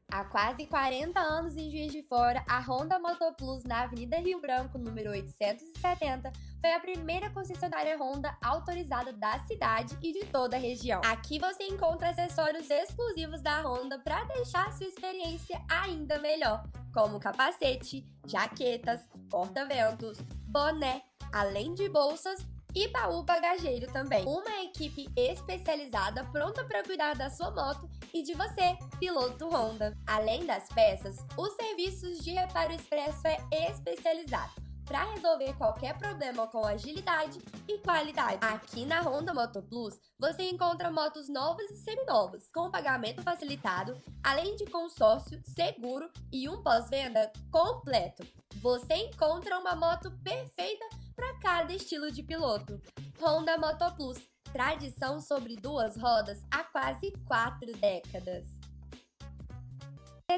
Há quase 40 anos em Juiz de Fora, a Honda Moto Plus na Avenida Rio Branco, número 870, foi a primeira concessionária Honda autorizada da cidade e de toda a região. Aqui você encontra acessórios exclusivos da Honda para deixar sua experiência ainda melhor, como capacete, jaquetas, porta-ventos, boné, além de bolsas e baú bagageiro também. Uma equipe especializada pronta para cuidar da sua moto e de você, piloto Honda. Além das peças, os serviços de reparo expresso é especializado para resolver qualquer problema com agilidade e qualidade. Aqui na Honda Moto Plus, você encontra motos novas e seminovas, com pagamento facilitado, além de consórcio, seguro e um pós-venda completo. Você encontra uma moto perfeita para cada estilo de piloto. Honda Moto Plus, tradição sobre duas rodas há quase 4 décadas.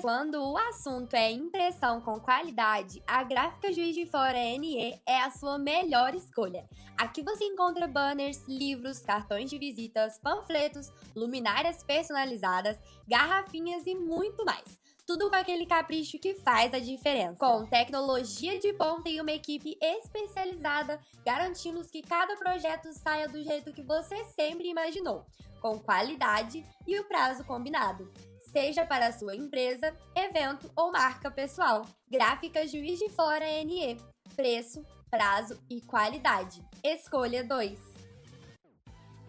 Quando o assunto é impressão com qualidade, a Gráfica Juiz de Fora NE é a sua melhor escolha. Aqui você encontra banners, livros, cartões de visitas, panfletos, luminárias personalizadas, garrafinhas e muito mais. Tudo com aquele capricho que faz a diferença. Com tecnologia de ponta e uma equipe especializada, garantimos que cada projeto saia do jeito que você sempre imaginou, com qualidade e o prazo combinado. Seja para a sua empresa, evento ou marca pessoal. Gráfica Juiz de Fora NE. Preço, prazo e qualidade. Escolha 2.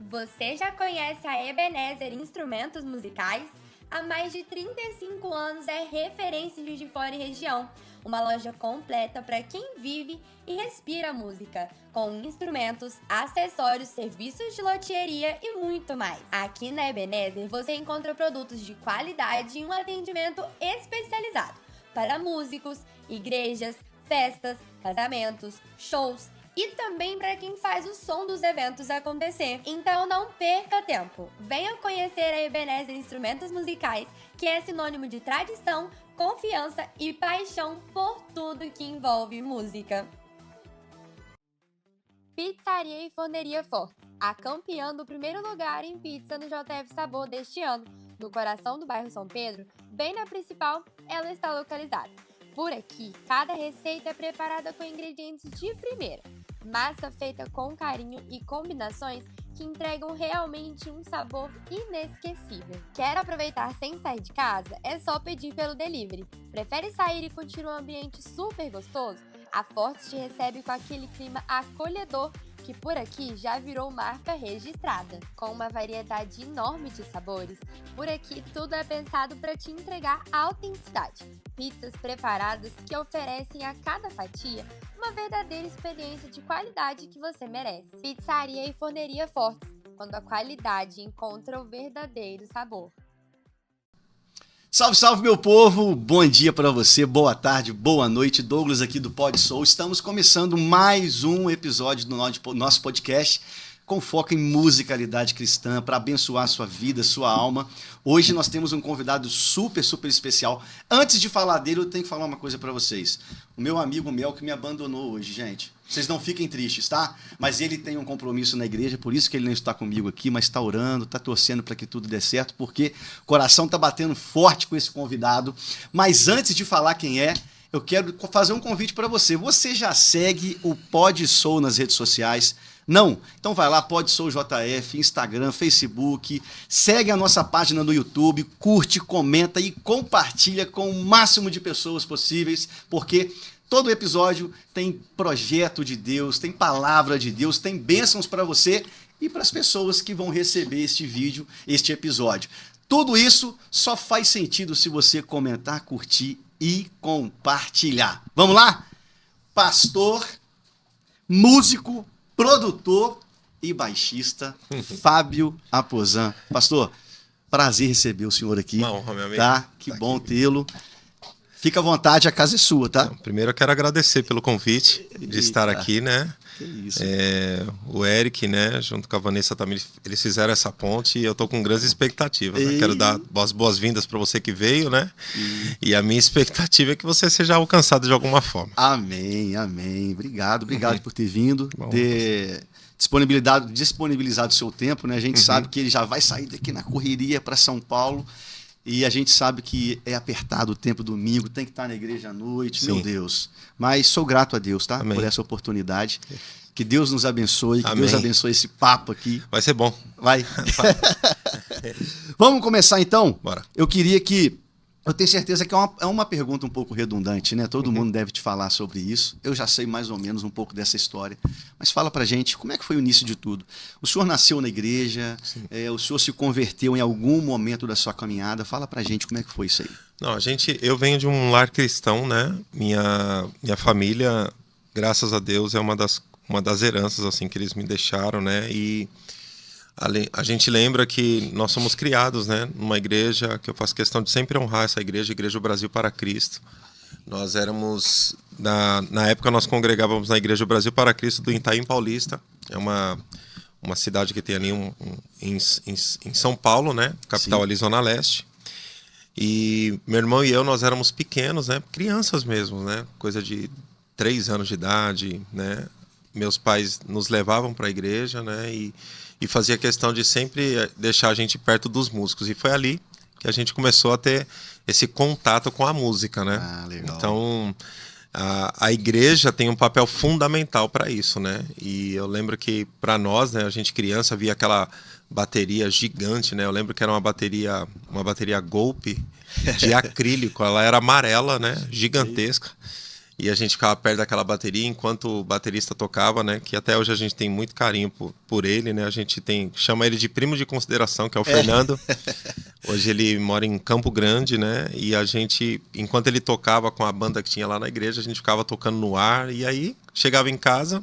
Você já conhece a Ebenezer Instrumentos Musicais? Há mais de 35 anos é referência em Juiz de Fora e região. Uma loja completa para quem vive e respira música, com instrumentos, acessórios, serviços de loteria e muito mais. Aqui na Ebenezer você encontra produtos de qualidade e um atendimento especializado para músicos, igrejas, festas, casamentos, shows e também para quem faz o som dos eventos acontecer. Então não perca tempo. Venha conhecer a Ebenezer Instrumentos Musicais, que é sinônimo de tradição, confiança e paixão por tudo que envolve música. Pizzaria e Forneria Forte, a campeã do primeiro lugar em pizza no JF Sabor deste ano. No coração do bairro São Pedro, bem na principal, ela está localizada. Por aqui, cada receita é preparada com ingredientes de primeira, massa feita com carinho e combinações que entregam realmente um sabor inesquecível. Quer aproveitar sem sair de casa? É só pedir pelo delivery. Prefere sair e curtir um ambiente super gostoso? A Forte te recebe com aquele clima acolhedor que por aqui já virou marca registrada. Com uma variedade enorme de sabores, por aqui tudo é pensado para te entregar autenticidade. Pizzas preparadas que oferecem a cada fatia uma verdadeira experiência de qualidade que você merece. Pizzaria e Forneria Fortes, quando a qualidade encontra o verdadeiro sabor. Salve, salve, meu povo! Bom dia para você, boa tarde, boa noite. Douglas aqui do Pod Soul. Estamos começando mais um episódio do nosso podcast com foco em musicalidade cristã para abençoar sua vida, sua alma. Hoje nós temos um convidado super, super especial. Antes de falar dele, eu tenho que falar uma coisa para vocês. O meu amigo Mel que me abandonou hoje, gente. Vocês não fiquem tristes, tá? Mas ele tem um compromisso na igreja, por isso que ele não está comigo aqui, mas está orando, está torcendo para que tudo dê certo, porque o coração está batendo forte com esse convidado. Mas antes de falar quem é, eu quero fazer um convite para você. Você já segue o Pod Soul nas redes sociais? Não? Então vai lá, Pod Soul JF, Instagram, Facebook, segue a nossa página no YouTube, curte, comenta e compartilha com o máximo de pessoas possíveis, porque todo episódio tem projeto de Deus, tem palavra de Deus, tem bênçãos para você e para as pessoas que vão receber este vídeo, este episódio. Tudo isso só faz sentido se você comentar, curtir e compartilhar. Vamos lá? Pastor, músico, produtor e baixista, Fábio Aposan. Pastor, prazer receber o senhor aqui. Uma honra, meu amigo. Tá? Que bom tê-lo. Fica à vontade, a casa é sua, tá? Então, primeiro eu quero agradecer pelo convite de estar aqui, né? Que isso. O Eric, né, junto com a Vanessa também, eles fizeram essa ponte e eu tô com grandes expectativas, né? Quero dar as boas-vindas para você que veio, né? E a minha expectativa é que você seja alcançado de alguma forma. Amém, amém. Obrigado por ter vindo, ter disponibilizado o seu tempo, né? A gente sabe que ele já vai sair daqui na correria para São Paulo. E a gente sabe que é apertado o tempo domingo, tem que estar na igreja à noite, Sim. meu Deus. Mas sou grato a Deus, tá? Amém. Por essa oportunidade. Que Deus nos abençoe, que Amém. Deus abençoe esse papo aqui. Vai ser bom. Vai. Vamos começar então? Bora. Eu tenho certeza que é uma pergunta um pouco redundante, né? Todo mundo deve te falar sobre isso. Eu já sei mais ou menos um pouco dessa história. Mas fala pra gente, como é que foi o início de tudo? O senhor nasceu na igreja, o senhor se converteu em algum momento da sua caminhada. Fala pra gente como é que foi isso aí. Não, eu venho de um lar cristão, né? Minha família, graças a Deus, é uma das heranças assim que eles me deixaram, né? E a gente lembra que nós somos criados, né, numa igreja que eu faço questão de sempre honrar essa igreja, Igreja Brasil para Cristo. Nós éramos, na época nós congregávamos na Igreja Brasil para Cristo do Itaim Paulista. É uma cidade que tem ali em São Paulo, né, capital. Sim. Ali, Zona Leste. E meu irmão e eu, nós éramos pequenos, né, crianças mesmo, né, coisa de 3 anos de idade, né. Meus pais nos levavam para a igreja, né, e fazia questão de sempre deixar a gente perto dos músicos. E foi ali que a gente começou a ter esse contato com a música, né? Ah, legal. Então, a igreja tem um papel fundamental para isso, né? E eu lembro que, para nós, né, a gente criança via aquela bateria gigante, né? Eu lembro que era uma bateria Golpe de acrílico. Ela era amarela, né? Gigantesca. E a gente ficava perto daquela bateria enquanto o baterista tocava, né? Que até hoje a gente tem muito carinho por ele, né? A gente chama ele de primo de consideração, que é o Fernando. Hoje ele mora em Campo Grande, né? E a gente, enquanto ele tocava com a banda que tinha lá na igreja, a gente ficava tocando no ar. E aí chegava em casa,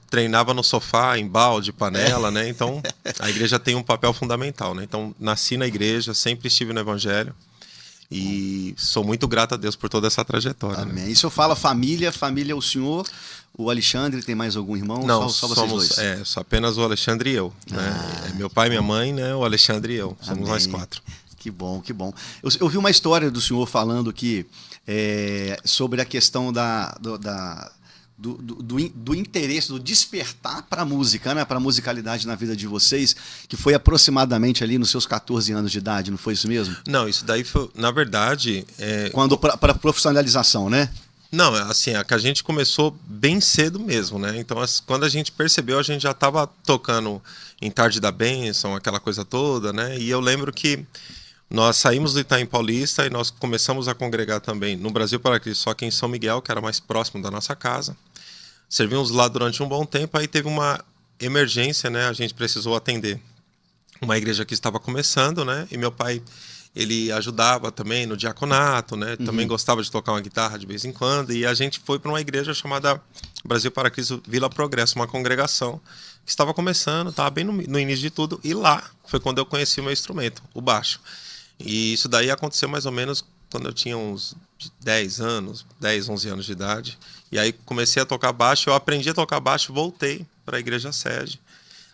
treinava no sofá, em balde, panela, né? Então a igreja tem um papel fundamental, né? Então nasci na igreja, sempre estive no evangelho. E sou muito grato a Deus por toda essa trajetória. Amém. Né? E se eu falo família é o senhor, o Alexandre, tem mais algum irmão? Não, só vocês dois? Só apenas o Alexandre e eu. Né? Meu pai, minha mãe, né? O Alexandre e eu. Somos Amém. Nós 4. Que bom, que bom. Eu vi uma história do senhor falando que sobre a questão do interesse, do despertar para a música, né? Para a musicalidade na vida de vocês, que foi aproximadamente ali nos seus 14 anos de idade, não foi isso mesmo? Não, isso daí foi, na verdade... Quando para profissionalização, né? Não, assim, a que a gente começou bem cedo mesmo, né? Então, quando a gente percebeu, a gente já estava tocando em Tarde da Bênção, aquela coisa toda, né? E eu lembro que nós saímos do Itaim Paulista e nós começamos a congregar também no Brasil para Cristo, só que em São Miguel, que era mais próximo da nossa casa. Servimos lá durante um bom tempo, aí teve uma emergência, né? A gente precisou atender uma igreja que estava começando, né? E meu pai, ele ajudava também no diaconato, né? Também gostava de tocar uma guitarra de vez em quando. E a gente foi para uma igreja chamada Brasil para Cristo Vila Progresso, uma congregação que estava começando, estava bem no início de tudo. E lá foi quando eu conheci o meu instrumento, o baixo. E isso daí aconteceu mais ou menos quando eu tinha uns 10 anos, 10, 11 anos de idade. E aí comecei a tocar baixo, eu aprendi a tocar baixo, voltei para a igreja sede.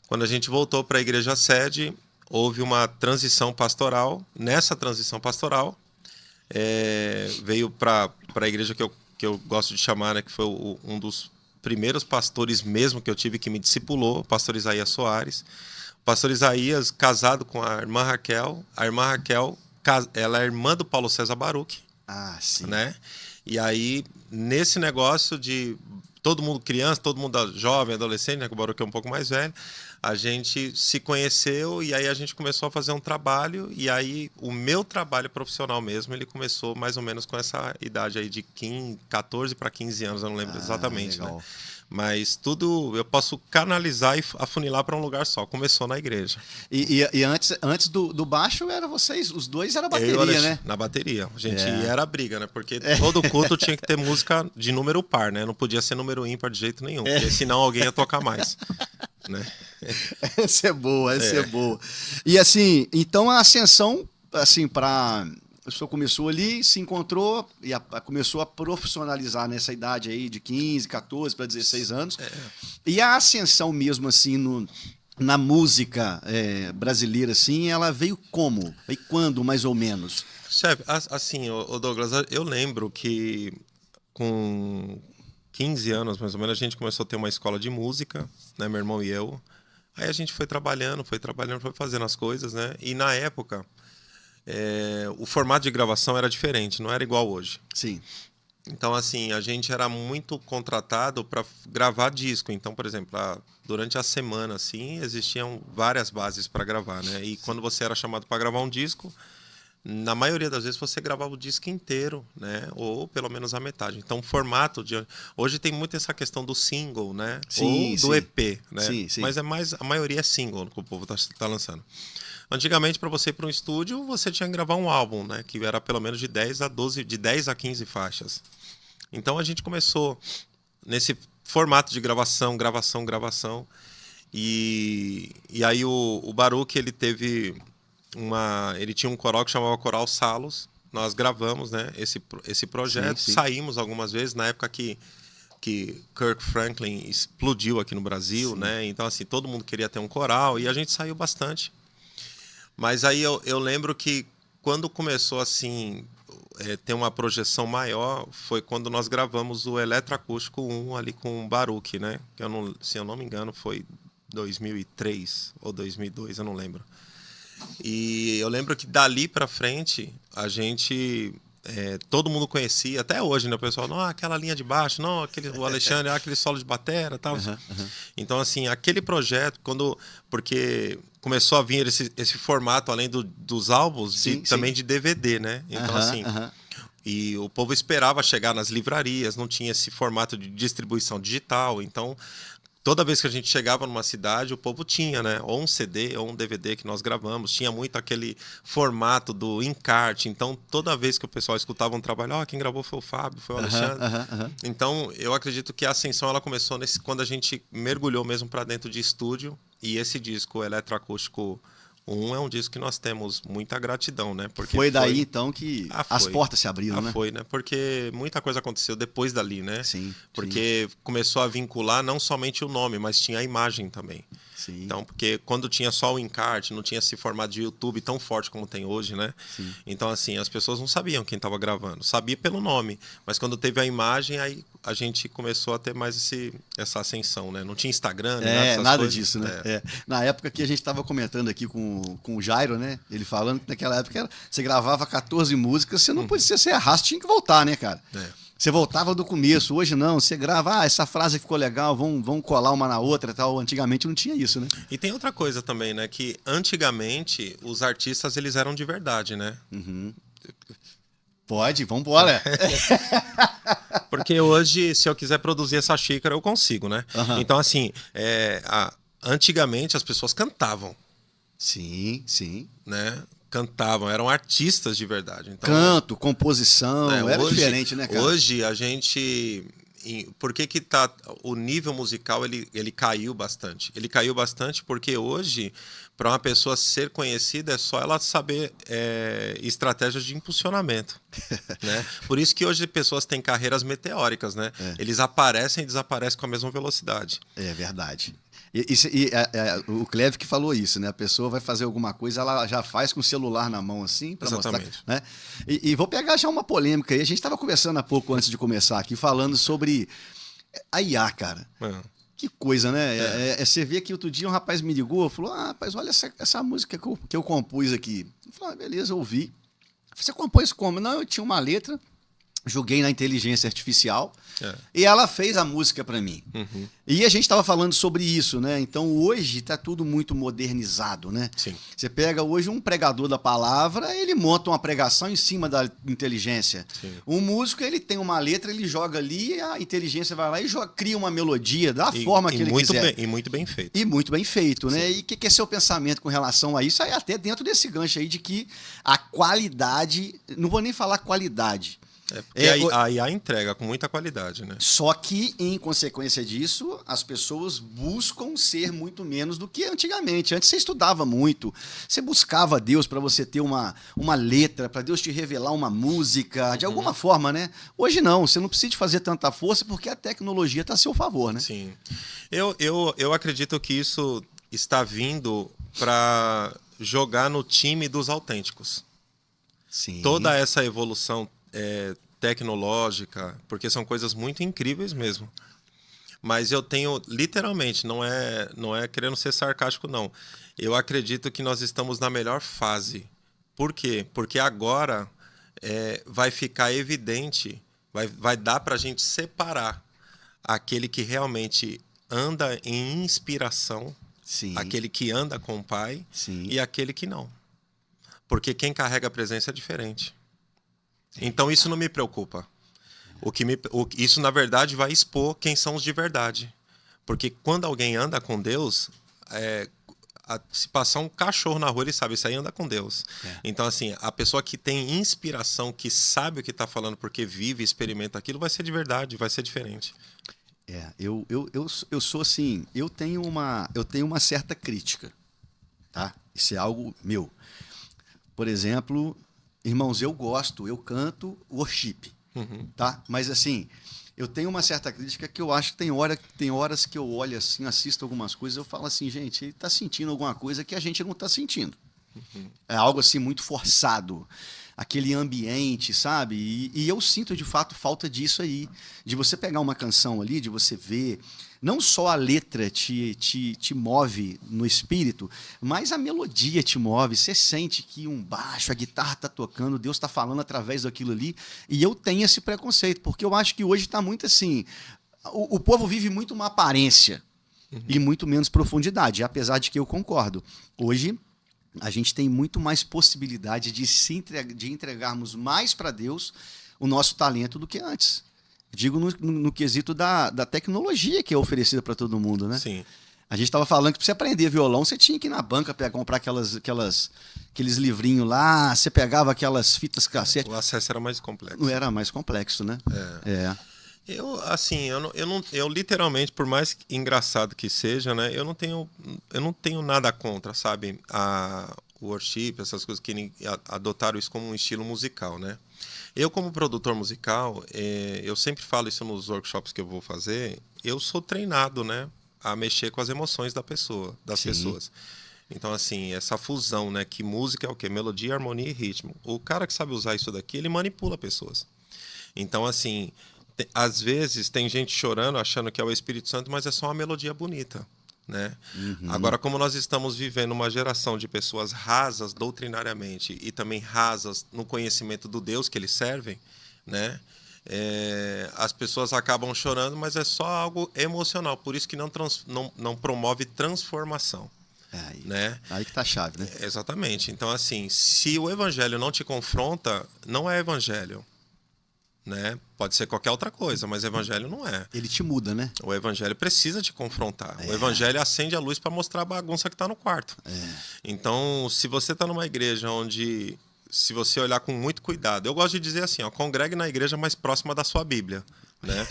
Quando a gente voltou para a igreja sede, houve uma transição pastoral. Nessa transição pastoral, veio para a igreja que eu gosto de chamar, né, que foi um dos primeiros pastores mesmo que eu tive que me discipulou, o pastor Isaías Soares. O pastor Isaías, casado com a irmã Raquel, ela é irmã do Paulo César Baruch. Ah, sim. Né? E aí, nesse negócio de todo mundo criança, todo mundo jovem, adolescente, né, que o Baruch é um pouco mais velho, a gente se conheceu e aí a gente começou a fazer um trabalho. E aí, o meu trabalho profissional mesmo, ele começou mais ou menos com essa idade aí de 14 para 15 anos, eu não lembro exatamente, legal. Né? Mas tudo eu posso canalizar e afunilar para um lugar só. Começou na igreja. E antes do baixo, era vocês, os dois era bateria, né? Na bateria. A gente era briga, né? Porque todo culto tinha que ter música de número par, né? Não podia ser número ímpar de jeito nenhum, porque senão alguém ia tocar mais. Né? Essa é boa, essa é boa. E assim, então a ascensão, assim, para... O senhor começou ali, se encontrou e começou a profissionalizar nessa idade aí de 15, 14 para 16 anos. E a ascensão mesmo assim na música brasileira, assim, ela veio como? E quando, mais ou menos? Chefe, assim, o Douglas, eu lembro que com 15 anos, mais ou menos, a gente começou a ter uma escola de música, né, meu irmão e eu. Aí a gente foi trabalhando, foi fazendo as coisas, né? E na época... o formato de gravação era diferente, não era igual hoje. Sim. Então, assim, a gente era muito contratado para gravar disco. Então, por exemplo, durante a semana, assim, existiam várias bases para gravar, né? E quando você era chamado para gravar um disco, na maioria das vezes você gravava o disco inteiro, né? Ou pelo menos a metade. Então, o formato de... Hoje tem muito essa questão do single, né? Sim, ou do EP, né? Sim. Mas a maioria é single que o povo tá lançando. Antigamente, para você ir para um estúdio, você tinha que gravar um álbum, né? Que era pelo menos de 10 a 15 faixas. Então a gente começou nesse formato de gravação. E aí o Baruch, ele tinha um coral que chamava Coral Salos. Nós gravamos, né, esse projeto. Sim. Saímos algumas vezes, na época que Kirk Franklin explodiu aqui no Brasil, Sim. né? Então, assim, todo mundo queria ter um coral e a gente saiu bastante. Mas aí eu lembro que quando começou assim ter uma projeção maior foi quando nós gravamos o Eletroacústico 1 ali com o Baruch, né? Que se eu não me engano foi 2003 ou 2002, eu não lembro. E eu lembro que dali para frente a gente todo mundo conhecia, até hoje, né? O pessoal, não, aquela linha de baixo, não, o Alexandre, aquele solo de batera, tal. Então, assim, aquele projeto, porque começou a vir esse formato, além dos álbuns, também de DVD, né? Então, e o povo esperava chegar nas livrarias, não tinha esse formato de distribuição digital, então... Toda vez que a gente chegava numa cidade, o povo tinha, né? Ou um CD ou um DVD que nós gravamos. Tinha muito aquele formato do encarte. Então, toda vez que o pessoal escutava um trabalho, quem gravou foi o Fábio, foi o Alexandre. Então, eu acredito que a ascensão ela começou quando a gente mergulhou mesmo para dentro de estúdio. E esse disco, o Eletroacústico 1, é um disco que nós temos muita gratidão, né? Porque foi daí, então, que as portas se abriram, né? Foi, né? Porque muita coisa aconteceu depois dali, né? Sim. Porque começou a vincular não somente o nome, mas tinha a imagem também. Sim. Então, porque quando tinha só o encarte, não tinha esse formato de YouTube tão forte como tem hoje, né? Sim. Então, assim, as pessoas não sabiam quem estava gravando. Sabia pelo nome, mas quando teve a imagem, aí a gente começou a ter mais essa ascensão, né? Não tinha Instagram, nada disso, né? Na época que a gente estava comentando aqui com o Jairo, né? Ele falando que naquela época você gravava 14 músicas, você não podia ser arrasto, tinha que voltar, né, cara? Você voltava do começo. Hoje não, você grava, essa frase ficou legal, vamos colar uma na outra e tal. Antigamente não tinha isso, né? E tem outra coisa também, né? Que antigamente os artistas eles eram de verdade, né? Pode, vambora. Porque hoje, se eu quiser produzir essa xícara, eu consigo, né? Então, assim, antigamente as pessoas cantavam. Sim. Né? Cantavam, eram artistas de verdade. Então, canto, composição, era hoje, diferente, né, cara? Hoje a gente... Por que o nível musical ele caiu bastante? Ele caiu bastante porque hoje, para uma pessoa ser conhecida, é só ela saber estratégias de impulsionamento. Né? Por isso que hoje pessoas têm carreiras meteóricas, né? Eles aparecem e desaparecem com a mesma velocidade. É verdade. O Cleve que falou isso, né? A pessoa vai fazer alguma coisa, ela já faz com o celular na mão assim, para mostrar. Né? E vou pegar já uma polêmica aí. A gente estava conversando há pouco, antes de começar aqui, falando sobre a IA, cara. Que coisa, né? Você vê que outro dia um rapaz me ligou, falou, rapaz, olha essa música que eu compus aqui. Eu falei, beleza, eu ouvi. Você compôs como? Não, eu tinha uma letra, joguei na inteligência artificial e ela fez a música para mim. E a gente estava falando sobre isso, né? Então hoje está tudo muito modernizado, né? Sim. Você pega hoje um pregador da palavra, ele monta uma pregação em cima da inteligência. Sim. Um músico, ele tem uma letra, ele joga ali, a inteligência vai lá e cria uma melodia da forma que ele quiser. E muito bem feito. E muito bem feito, né? Sim. E o que é seu pensamento com relação a isso? Aí até dentro desse gancho aí de que a qualidade, não vou nem falar qualidade, porque a IA entrega com muita qualidade, né? Só que, em consequência disso, as pessoas buscam ser muito menos do que antigamente. Antes você estudava muito, você buscava Deus para você ter uma letra, para Deus te revelar uma música, de alguma forma, né? Hoje não, você não precisa de fazer tanta força porque a tecnologia está a seu favor, né? Sim. Eu acredito que isso está vindo para jogar no time dos autênticos. Sim. Toda essa evolução tecnológica, porque são coisas muito incríveis mesmo. Mas eu tenho, literalmente, não é querendo ser sarcástico, não. Eu acredito que nós estamos na melhor fase Por quê? Porque agora vai ficar evidente, vai dar para a gente separar aquele que realmente anda em inspiração, Sim. aquele que anda com o Pai, Sim. e aquele que não. Porque quem carrega a presença é diferente. Então isso não me preocupa. Isso, na verdade, vai expor quem são os de verdade. Porque quando alguém anda com Deus, se passar um cachorro na rua, ele sabe, isso aí anda com Deus. Então, assim, a pessoa que tem inspiração, que sabe o que está falando porque vive, experimenta aquilo, vai ser de verdade, vai ser diferente. Eu sou assim, eu tenho uma certa crítica, tá? Isso é algo meu. Por exemplo, irmãos, eu canto worship, tá? Mas assim, eu tenho uma certa crítica que eu acho que tem horas que eu olho assim, assisto algumas coisas, eu falo assim, gente, ele está sentindo alguma coisa que a gente não está sentindo. É algo assim muito forçado, aquele ambiente, sabe? E eu sinto de fato falta disso aí, de você pegar uma canção ali, de você ver, não só a letra te move no espírito, mas a melodia te move. Você sente que um baixo, a guitarra tá tocando, Deus está falando através daquilo ali. E eu tenho esse preconceito, porque eu acho que hoje está muito assim, o povo vive muito uma aparência e muito menos profundidade, apesar de que eu concordo. Hoje a gente tem muito mais possibilidade de entregarmos mais para Deus o nosso talento do que antes. Digo no quesito da tecnologia que é oferecida para todo mundo, né? Sim. A gente estava falando que para você aprender violão, você tinha que ir na banca comprar aqueles livrinhos lá, você pegava aquelas fitas cassete. O acesso era mais complexo. Não era mais complexo, né? Eu literalmente, por mais engraçado que seja, né, eu não tenho nada contra, sabe, o worship, essas coisas que adotaram isso como um estilo musical, né? Eu, como produtor musical, eu sempre falo isso nos workshops que eu vou fazer, eu sou treinado, né, a mexer com as emoções das pessoas. Então, assim, essa fusão, né, que música é o quê? Melodia, harmonia e ritmo. O cara que sabe usar isso daqui, ele manipula pessoas. Então, assim, às vezes tem gente chorando achando que é o Espírito Santo, mas é só uma melodia bonita, né? Agora, como nós estamos vivendo uma geração de pessoas rasas doutrinariamente e também rasas no conhecimento do Deus que eles servem, né? As pessoas acabam chorando, mas é só algo emocional, por isso que não promove transformação. Né? Aí que tá a chave, né? Exatamente. Então, assim, se o evangelho não te confronta, não é evangelho. Né? Pode ser qualquer outra coisa, mas evangelho não é. Ele te muda, né? O evangelho precisa te confrontar. O evangelho acende a luz para mostrar a bagunça que está no quarto. Então, se você está numa igreja onde, se você olhar com muito cuidado, eu gosto de dizer assim, ó, congregue na igreja mais próxima da sua Bíblia, né?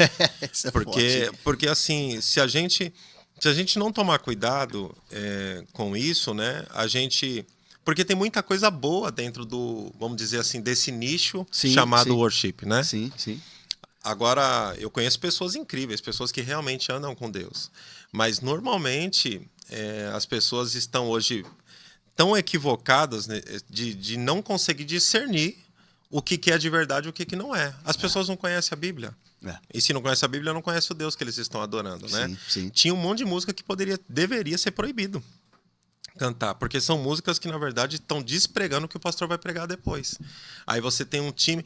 Isso é porque assim, se a gente não tomar cuidado com isso, né, porque tem muita coisa boa dentro vamos dizer assim, desse nicho chamado worship, né? Sim, sim. Agora, eu conheço pessoas incríveis, pessoas que realmente andam com Deus. Mas, normalmente, as pessoas estão hoje tão equivocadas, né, de não conseguir discernir o que é de verdade e o que não é. As pessoas não conhecem a Bíblia. E se não conhece a Bíblia, não conhece o Deus que eles estão adorando, né? Sim. Tinha um monte de música que deveria ser proibido cantar, porque são músicas que, na verdade, estão despregando o que o pastor vai pregar depois. Aí você tem um time...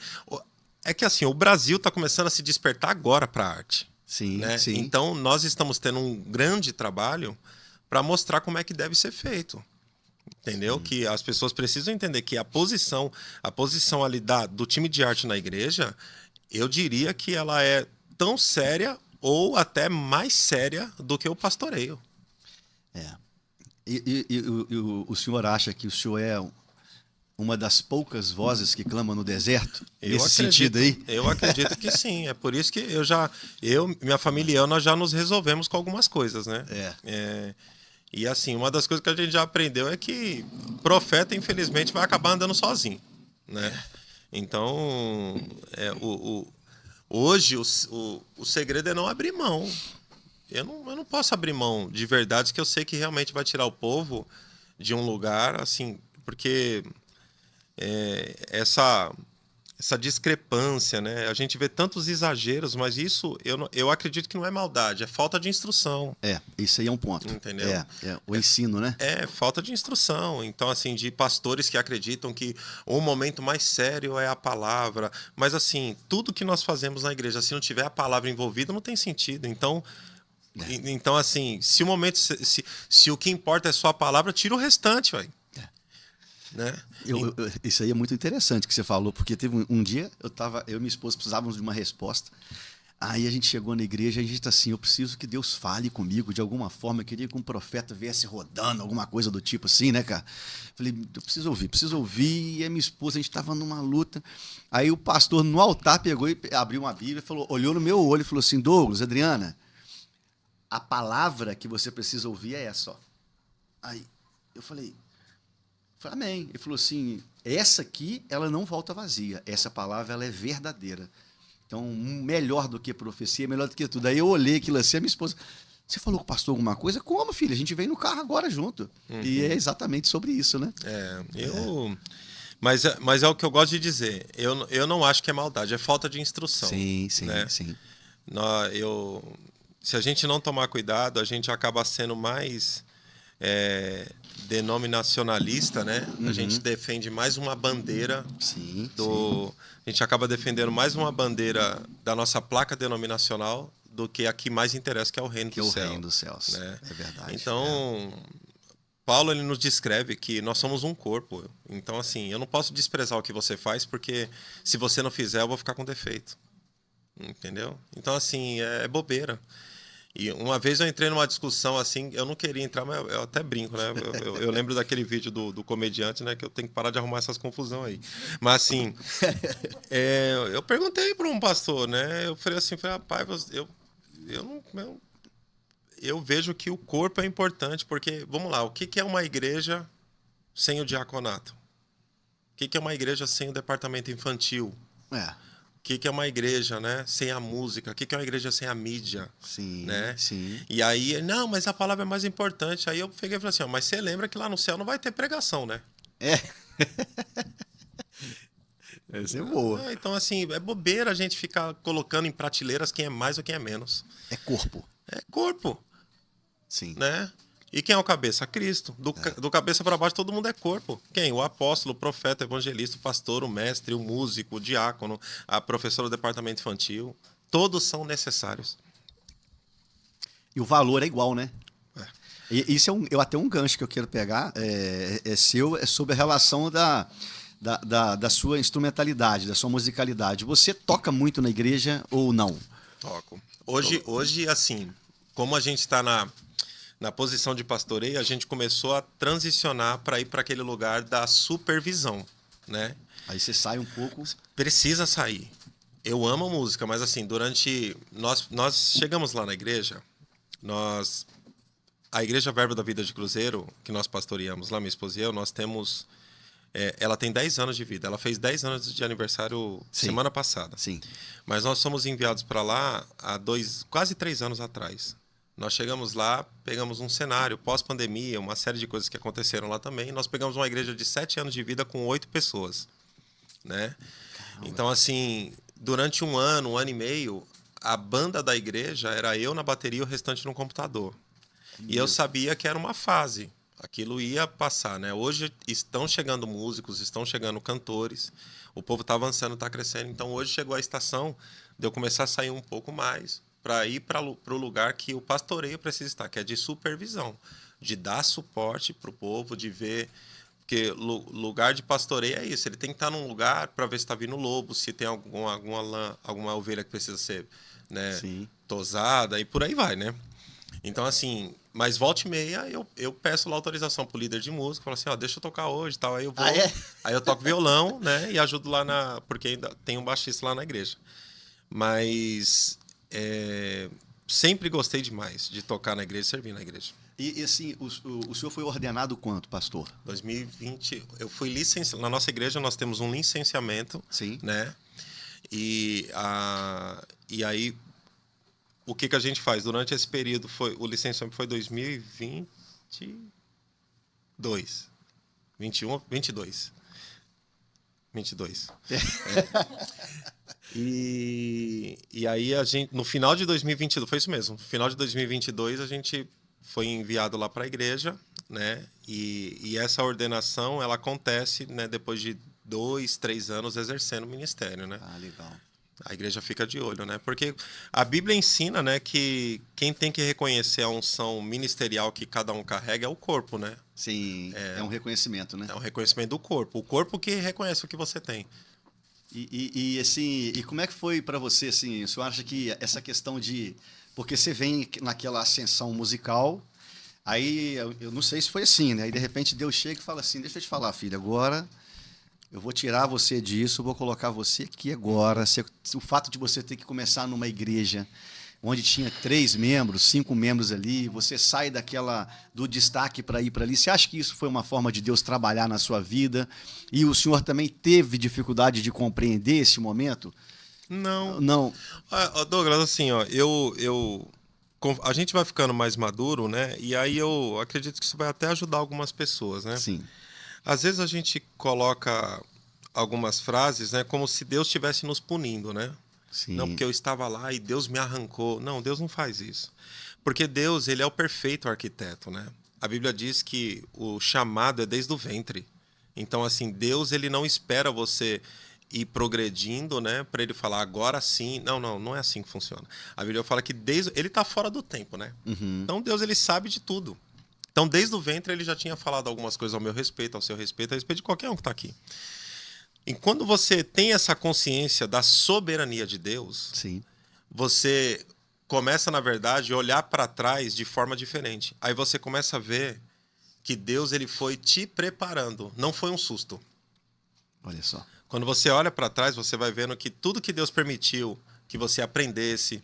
É que, assim, o Brasil está começando a se despertar agora para a arte. Sim, né? sim. Então, nós estamos tendo um grande trabalho para mostrar como é que deve ser feito. Entendeu? Sim. Que as pessoas precisam entender que a posição ali do time de arte na igreja, eu diria que ela é tão séria ou até mais séria do que o pastoreio. E o senhor acha que o senhor é uma das poucas vozes que clamam no deserto? Nesse sentido aí? Eu acredito que sim. É por isso que minha família e eu, nós já nos resolvemos com algumas coisas, né? E assim, uma das coisas que a gente já aprendeu é que profeta, infelizmente, vai acabar andando sozinho, né? Então, hoje o segredo é não abrir mão. Eu não posso abrir mão de verdades que eu sei que realmente vai tirar o povo de um lugar, assim, porque essa discrepância, né? A gente vê tantos exageros, mas isso eu acredito que não é maldade, é falta de instrução. Isso aí é um ponto. Entendeu? O ensino, né? É falta de instrução. Então, assim, de pastores que acreditam que o momento mais sério é a palavra. Mas, assim, tudo que nós fazemos na igreja, se não tiver a palavra envolvida, não tem sentido. Então, assim, se o momento, se o que importa é só a palavra, tira o restante, velho. Né? Isso aí é muito interessante que você falou, porque teve um dia, eu e minha esposa precisávamos de uma resposta. Aí a gente chegou na igreja e a gente tá assim, eu preciso que Deus fale comigo de alguma forma, eu queria que um profeta viesse rodando, alguma coisa do tipo assim, né, cara? Falei, eu preciso ouvir, e a minha esposa, a gente tava numa luta. Aí o pastor no altar pegou e abriu uma Bíblia, olhou no meu olho e falou assim, Douglas, Adriana, a palavra que você precisa ouvir é essa, ó. Aí eu falei, amém. Ele falou assim, essa aqui, ela não volta vazia. Essa palavra, ela é verdadeira. Então, melhor do que profecia, melhor do que tudo. Aí eu olhei aquilo assim, a minha esposa, você falou com o pastor alguma coisa? Como, filha? A gente veio no carro agora junto. E é exatamente sobre isso, né? Mas é o que eu gosto de dizer. Eu não acho que é maldade, é falta de instrução. Sim. Se a gente não tomar cuidado, a gente acaba sendo mais denominacionalista, né? A gente defende mais uma bandeira a gente acaba defendendo mais uma bandeira da nossa placa denominacional do que a que mais interessa, que é o reino do céu. Reino dos céus, né? É verdade. Então, Paulo ele nos descreve que nós somos um corpo. Então, assim, eu não posso desprezar o que você faz, porque se você não fizer, eu vou ficar com defeito. Entendeu? Então, assim, é bobeira. E uma vez eu entrei numa discussão assim, eu não queria entrar, mas eu até brinco, né? Eu lembro daquele vídeo do comediante, né? Que eu tenho que parar de arrumar essas confusões aí. Mas assim, eu perguntei para um pastor, né? Eu falei assim, rapaz, eu vejo que o corpo é importante, porque, vamos lá, o que é uma igreja sem o diaconato? O que é uma igreja sem o departamento infantil? O que é uma igreja, né, sem a música? O que é uma igreja sem a mídia? Sim, né? sim. E aí, não, mas a palavra é mais importante. Aí eu peguei e falei assim, mas você lembra que lá no céu não vai ter pregação, né? Essa é boa. Então, assim, é bobeira a gente ficar colocando em prateleiras quem é mais ou quem é menos. É corpo. É corpo. Sim. Né? E quem é o cabeça? Cristo. Do cabeça para baixo, todo mundo é corpo. Quem? O apóstolo, o profeta, o evangelista, o pastor, o mestre, o músico, o diácono, a professora do departamento infantil. Todos são necessários. E o valor é igual, né? E isso é até um gancho que eu quero pegar. É sobre a relação da sua instrumentalidade, da sua musicalidade. Você toca muito na igreja ou não? Toco. Hoje, assim, como a gente está na posição de pastoreio, a gente começou a transicionar para ir para aquele lugar da supervisão, né? Aí você sai um pouco. Precisa sair. Eu amo música, mas assim, nós chegamos lá na igreja, a Igreja Verbo da Vida de Cruzeiro, que nós pastoreamos lá, minha esposa e eu, nós temos... ela tem 10 anos de vida. Ela fez 10 anos de aniversário semana passada. Sim. Mas nós fomos enviados para lá há quase 3 anos atrás. Nós chegamos lá, pegamos um cenário pós-pandemia, uma série de coisas que aconteceram lá também. Nós pegamos uma igreja de 7 anos de vida com 8 pessoas. Né? Então, assim, durante um ano e meio, a banda da igreja era eu na bateria e o restante no computador. E eu sabia que era uma fase. Aquilo ia passar, né? Hoje estão chegando músicos, estão chegando cantores, o povo está avançando, está crescendo. Então, hoje chegou a estação de eu começar a sair um pouco mais para ir para o lugar que o pastoreio precisa estar, que é de supervisão, de dar suporte para o povo, de ver... Porque lugar de pastoreio é isso, ele tem que estar num lugar para ver se está vindo lobo, se tem alguma ovelha que precisa ser, né, tosada, e por aí vai, né? Então, assim, mas volta e meia eu peço lá autorização pro líder de música, falo assim, deixa eu tocar hoje e tal, aí eu vou, aí eu toco violão, né, e ajudo lá porque ainda tem um baixista lá na igreja. Mas sempre gostei demais de tocar na igreja e servir na igreja. E assim, o senhor foi ordenado quanto, pastor? 2020, eu fui licenciado. Na nossa igreja nós temos um licenciamento, né? E aí, o que a gente faz? Durante esse período, o licenciamento foi 2022. 21, 22. 22. E aí a gente, no final de 2022, foi isso mesmo, no final de 2022 a gente foi enviado lá para a igreja, né? E essa ordenação, ela acontece, né, depois de 2, 3 anos exercendo o ministério, né? Ah, legal. A igreja fica de olho, né? Porque a Bíblia ensina, né, que quem tem que reconhecer a unção ministerial que cada um carrega é o corpo, né? Sim, é um reconhecimento, né? É um reconhecimento do corpo. O corpo que reconhece o que você tem. Assim, e como é que foi para você, assim, o senhor acha que essa questão de... Porque você vem naquela ascensão musical, aí eu não sei se foi assim, né? Aí, de repente, Deus chega e fala assim, deixa eu te falar, filho, agora eu vou tirar você disso, vou colocar você aqui agora. O fato de você ter que começar numa igreja onde tinha 3 membros, 5 membros ali, você sai do destaque para ir para ali. Você acha que isso foi uma forma de Deus trabalhar na sua vida? E o senhor também teve dificuldade de compreender esse momento? Não. Não. Douglas, assim, ó, a gente vai ficando mais maduro, né? E aí eu acredito que isso vai até ajudar algumas pessoas, né? Sim. Às vezes a gente coloca algumas frases, né, como se Deus estivesse nos punindo, né? Sim. Não, porque eu estava lá e Deus me arrancou. Não, Deus não faz isso. Porque Deus, ele é o perfeito arquiteto, né? A Bíblia diz que o chamado é desde o ventre. Então, assim, Deus, ele não espera você ir progredindo, né, para ele falar agora sim. Não é assim que funciona. A Bíblia fala que ele está fora do tempo, né? Uhum. Então, Deus, ele sabe de tudo. Então, desde o ventre, ele já tinha falado algumas coisas ao meu respeito, ao seu respeito, a respeito de qualquer um que está aqui. E quando você tem essa consciência da soberania de Deus, sim, você começa, na verdade, a olhar para trás de forma diferente. Aí você começa a ver que Deus, ele foi te preparando, não foi um susto. Olha só. Quando você olha para trás, você vai vendo que tudo que Deus permitiu que você aprendesse,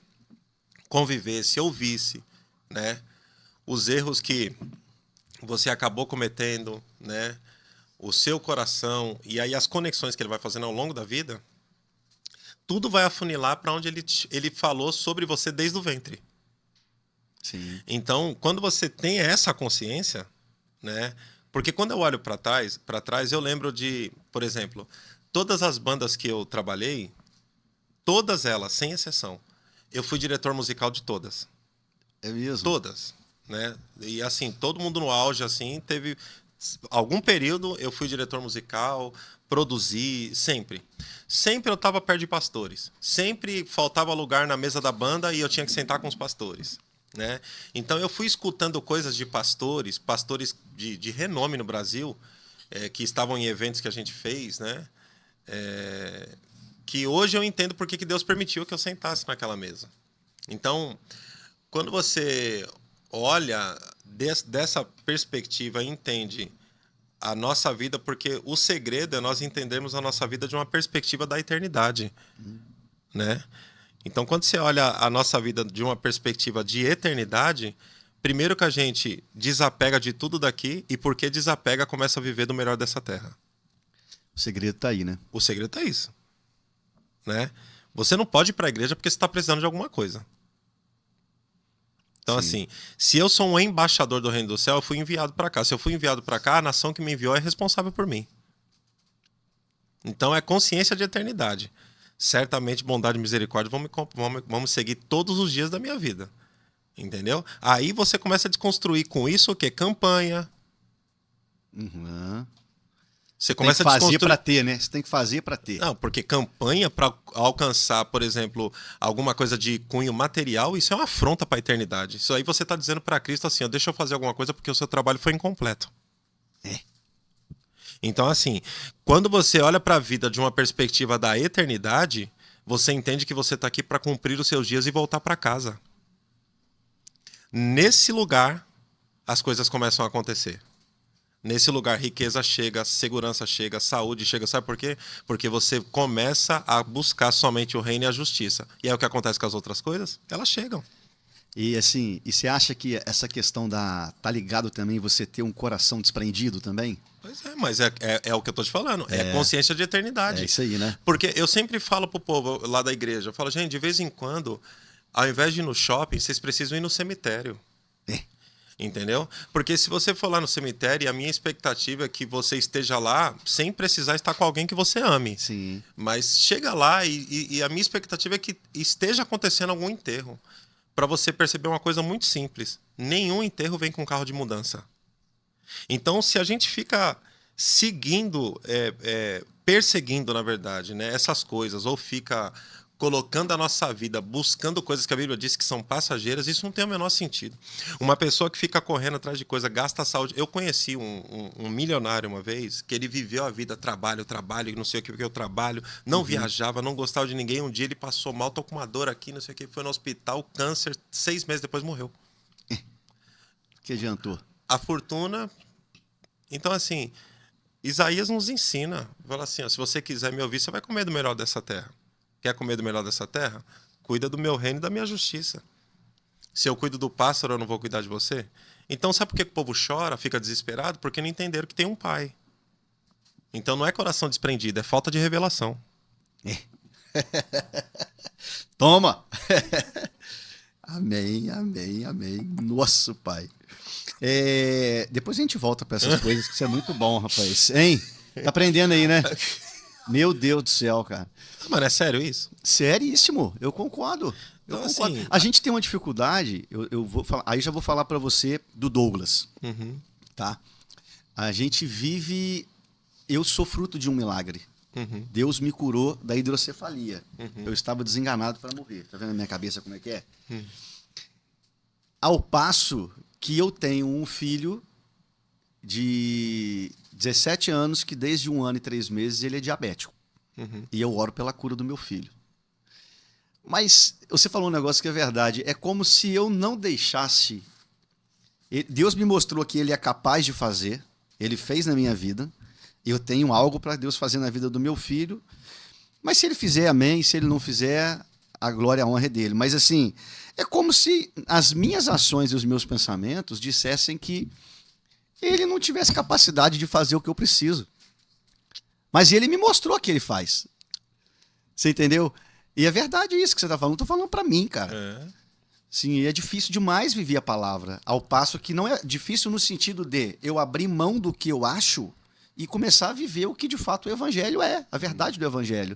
convivesse, ouvisse, né? Os erros que você acabou cometendo, né? O seu coração e aí as conexões que ele vai fazendo ao longo da vida, tudo vai afunilar para onde ele falou sobre você desde o ventre. Sim. Então, quando você tem essa consciência, né? Porque quando eu olho para trás, eu lembro de, por exemplo, todas as bandas que eu trabalhei, todas elas, sem exceção, eu fui diretor musical de todas. É mesmo? Todas, né? E assim, todo mundo no auge, assim, teve algum período eu fui diretor musical, produzi, sempre. Sempre eu estava perto de pastores. Sempre faltava lugar na mesa da banda e eu tinha que sentar com os pastores, né? Então eu fui escutando coisas de pastores de renome no Brasil, que estavam em eventos que a gente fez, né? Que hoje eu entendo porque que Deus permitiu que eu sentasse naquela mesa. Então, quando você olha dessa perspectiva e entende a nossa vida, porque o segredo é nós entendermos a nossa vida de uma perspectiva da eternidade, né? Então, quando você olha a nossa vida de uma perspectiva de eternidade, primeiro que a gente desapega de tudo daqui e porque desapega, começa a viver do melhor dessa terra. O segredo está aí, né? O segredo é isso, né? Você não pode ir para a igreja porque você está precisando de alguma coisa. Então, assim, se eu sou um embaixador do reino do céu, eu fui enviado para cá. Se eu fui enviado para cá, a nação que me enviou é responsável por mim. Então, é consciência de eternidade. Certamente, bondade e misericórdia vamos seguir todos os dias da minha vida. Entendeu? Aí você começa a desconstruir com isso o quê? Campanha. Uhum. Você começa tem que a fazer para ter, né? Você tem que fazer para ter. Não, porque campanha para alcançar, por exemplo, alguma coisa de cunho material, isso é uma afronta para a eternidade. Isso aí você está dizendo para Cristo assim, ó, deixa eu fazer alguma coisa porque o seu trabalho foi incompleto. Então, assim, quando você olha para a vida de uma perspectiva da eternidade, você entende que você está aqui para cumprir os seus dias e voltar para casa. Nesse lugar, as coisas começam a acontecer. Nesse lugar, riqueza chega, segurança chega, saúde chega. Sabe por quê? Porque você começa a buscar somente o reino e a justiça. E aí o que acontece com as outras coisas? Elas chegam. E assim, e você acha que essa questão tá ligado também você ter um coração desprendido também? Pois é, mas é o que eu tô te falando. É consciência de eternidade. É isso aí, né? Porque eu sempre falo pro povo lá da igreja, eu falo, gente, de vez em quando, ao invés de ir no shopping, vocês precisam ir no cemitério. Entendeu? Porque se você for lá no cemitério, a minha expectativa é que você esteja lá sem precisar estar com alguém que você ame. Sim. Mas chega lá e a minha expectativa é que esteja acontecendo algum enterro. Para você perceber uma coisa muito simples. Nenhum enterro vem com carro de mudança. Então, se a gente fica seguindo, perseguindo, na verdade, né, essas coisas, ou fica colocando a nossa vida, buscando coisas que a Bíblia diz que são passageiras, isso não tem o menor sentido. Uma pessoa que fica correndo atrás de coisa, gasta a saúde. Eu conheci um milionário uma vez, que ele viveu a vida, trabalho, não sei o que, porque eu trabalho, não viajava, não gostava de ninguém. Um dia ele passou mal, tô com uma dor aqui, não sei o que, foi no hospital, câncer, 6 meses depois morreu. Que adiantou? A fortuna... Então, assim, Isaías nos ensina, fala assim, ó, se você quiser me ouvir, você vai comer do melhor dessa terra. Quer comer do melhor dessa terra? Cuida do meu reino e da minha justiça. Se eu cuido do pássaro, eu não vou cuidar de você? Então, sabe por que o povo chora, fica desesperado? Porque não entenderam que tem um pai. Então, não é coração desprendido, é falta de revelação. Toma! Amém, amém, amém. Nosso Pai. Depois a gente volta para essas coisas, que isso é muito bom, rapaz. Hein? Tá aprendendo aí, né? Meu Deus do céu, cara. Mano, é sério isso? Seríssimo, eu concordo. Eu Então, concordo. assim, A gente tem uma dificuldade, eu vou falar, aí já vou falar para você do Douglas, tá? A gente vive, eu sou fruto de um milagre. Deus me curou da hidrocefalia. Eu estava desenganado para morrer. Tá vendo a minha cabeça como é que é? Ao passo que eu tenho um filho de 17 anos que desde 1 ano e 3 meses ele é diabético. E eu oro pela cura do meu filho. Mas você falou um negócio que é verdade. É como se eu não deixasse... Deus me mostrou que ele é capaz de fazer. Ele fez na minha vida. Eu tenho algo para Deus fazer na vida do meu filho. Mas se ele fizer, amém. Se ele não fizer, a glória e a honra é dele. Mas assim, é como se as minhas ações e os meus pensamentos dissessem que ele não tivesse capacidade de fazer o que eu preciso. Mas ele me mostrou que ele faz. Você entendeu? E é verdade isso que você está falando. Estou falando para mim, cara. Sim, é difícil demais viver a palavra. Ao passo que não é difícil no sentido de eu abrir mão do que eu acho e começar a viver o que de fato o evangelho é. A verdade do evangelho.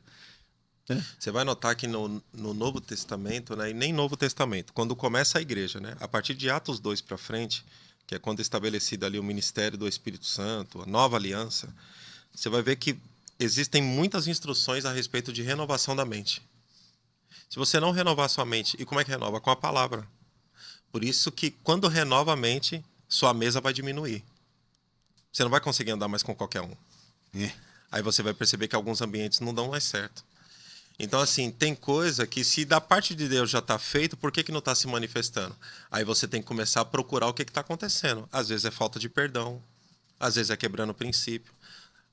Você vai notar que no Novo Testamento, né, e nem Novo Testamento, quando começa a igreja, né, a partir de Atos 2 para frente, que é quando é estabelecido ali o ministério do Espírito Santo, a nova aliança, você vai ver que existem muitas instruções a respeito de renovação da mente. Se você não renovar sua mente, e como é que renova? Com a palavra. Por isso que quando renova a mente, sua mesa vai diminuir. Você não vai conseguir andar mais com qualquer um. Aí você vai perceber que alguns ambientes não dão mais certo. Então, assim, tem coisa que se da parte de Deus já está feito, por que não está se manifestando? Aí você tem que começar a procurar o que está acontecendo. Às vezes é falta de perdão, às vezes é quebrando o princípio.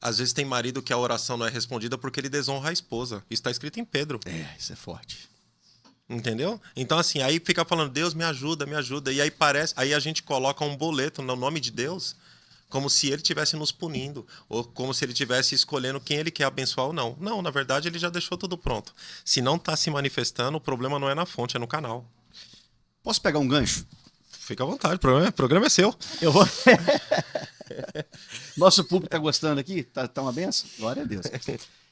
Às vezes tem marido que a oração não é respondida porque ele desonra a esposa. Isso está escrito em Pedro. Isso é forte. Entendeu? Então, assim, aí fica falando, Deus me ajuda, me ajuda. E aí aí a gente coloca um boleto no nome de Deus, como se ele estivesse nos punindo, ou como se ele estivesse escolhendo quem ele quer abençoar ou não. Não, na verdade, ele já deixou tudo pronto. Se não está se manifestando, o problema não é na fonte, é no canal. Posso pegar um gancho? Fica à vontade, o programa é seu. Eu vou... Nosso público tá gostando aqui? Tá uma benção? Glória a Deus.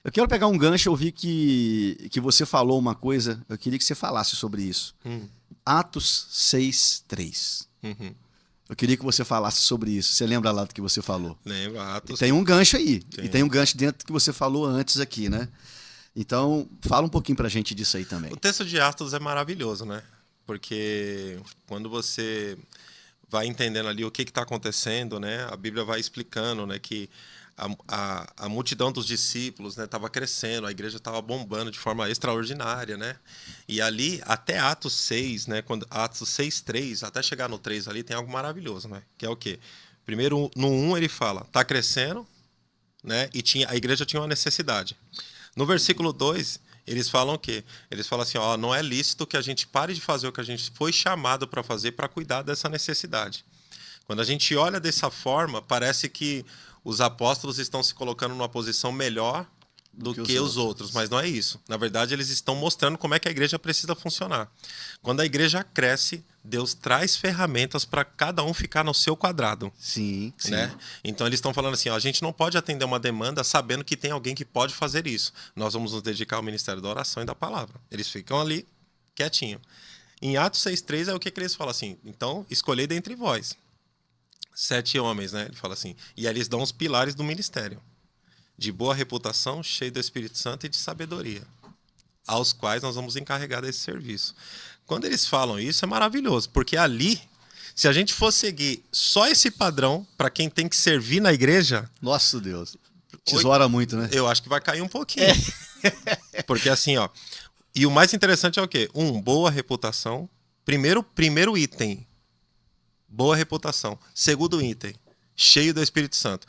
Eu quero pegar um gancho, eu vi que você falou uma coisa, eu queria que você falasse sobre isso. Atos 6:3. Eu queria que você falasse sobre isso. Você lembra lá do que você falou? Lembro, Atos. E tem um gancho aí. Tem. E tem um gancho dentro do que você falou antes aqui, né? Então, fala um pouquinho pra gente disso aí também. O texto de Atos é maravilhoso, né? Porque quando você vai entendendo ali o que está acontecendo, né? A Bíblia vai explicando, né, que a multidão dos discípulos estava crescendo, a igreja estava bombando de forma extraordinária, né? E ali, até Atos 6, né, Atos 6:3, até chegar no 3 ali, tem algo maravilhoso, né? Que é o quê? Primeiro, no 1 ele fala, está crescendo, né? E a igreja tinha uma necessidade. No versículo 2, eles falam o quê? Eles falam assim, ó, não é lícito que a gente pare de fazer o que a gente foi chamado para fazer para cuidar dessa necessidade. Quando a gente olha dessa forma, parece que os apóstolos estão se colocando numa posição melhor do que os outros, mas não é isso. Na verdade, eles estão mostrando como é que a igreja precisa funcionar. Quando a igreja cresce, Deus traz ferramentas para cada um ficar no seu quadrado. Sim, sim. Né? Então eles estão falando assim, ó, a gente não pode atender uma demanda sabendo que tem alguém que pode fazer isso. Nós vamos nos dedicar ao ministério da oração e da palavra. Eles ficam ali quietinho. Em Atos 6,3 é o que eles falam assim, então escolhei dentre vós 7 homens, né? Ele fala assim, e aí eles dão os pilares do ministério. De boa reputação, cheio do Espírito Santo e de sabedoria, aos quais nós vamos encarregar desse serviço. Quando eles falam isso, é maravilhoso, porque ali, se a gente for seguir só esse padrão para quem tem que servir na igreja... Nossa Deus, tesoura muito, né? Eu acho que vai cair um pouquinho. Porque assim, ó, e o mais interessante é o quê? Boa reputação. Primeiro item, boa reputação. Segundo item, cheio do Espírito Santo.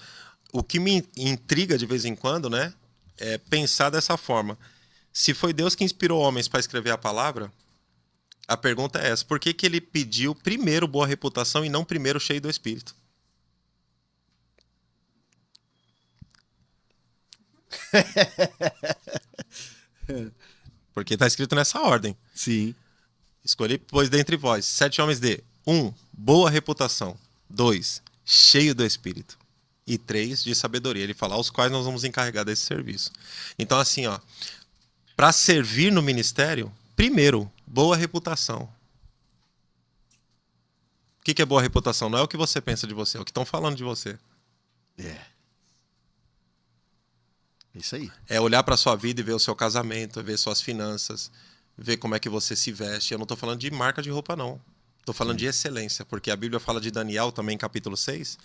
O que me intriga de vez em quando, né, é pensar dessa forma. Se foi Deus que inspirou homens para escrever a palavra, a pergunta é essa. Por que ele pediu primeiro boa reputação e não primeiro cheio do Espírito? Porque está escrito nessa ordem. Sim. Escolhi, pois, dentre vós, 7 homens de 1, boa reputação. 2, cheio do Espírito. E 3, de sabedoria. Ele fala, aos quais nós vamos encarregar desse serviço. Então, assim, ó, para servir no ministério, primeiro, boa reputação. O que é boa reputação? Não é o que você pensa de você, é o que estão falando de você. É isso aí. É olhar para sua vida e ver o seu casamento, ver suas finanças, ver como é que você se veste. Eu não estou falando de marca de roupa, não. Estou falando de excelência, porque a Bíblia fala de Daniel também, capítulo 6,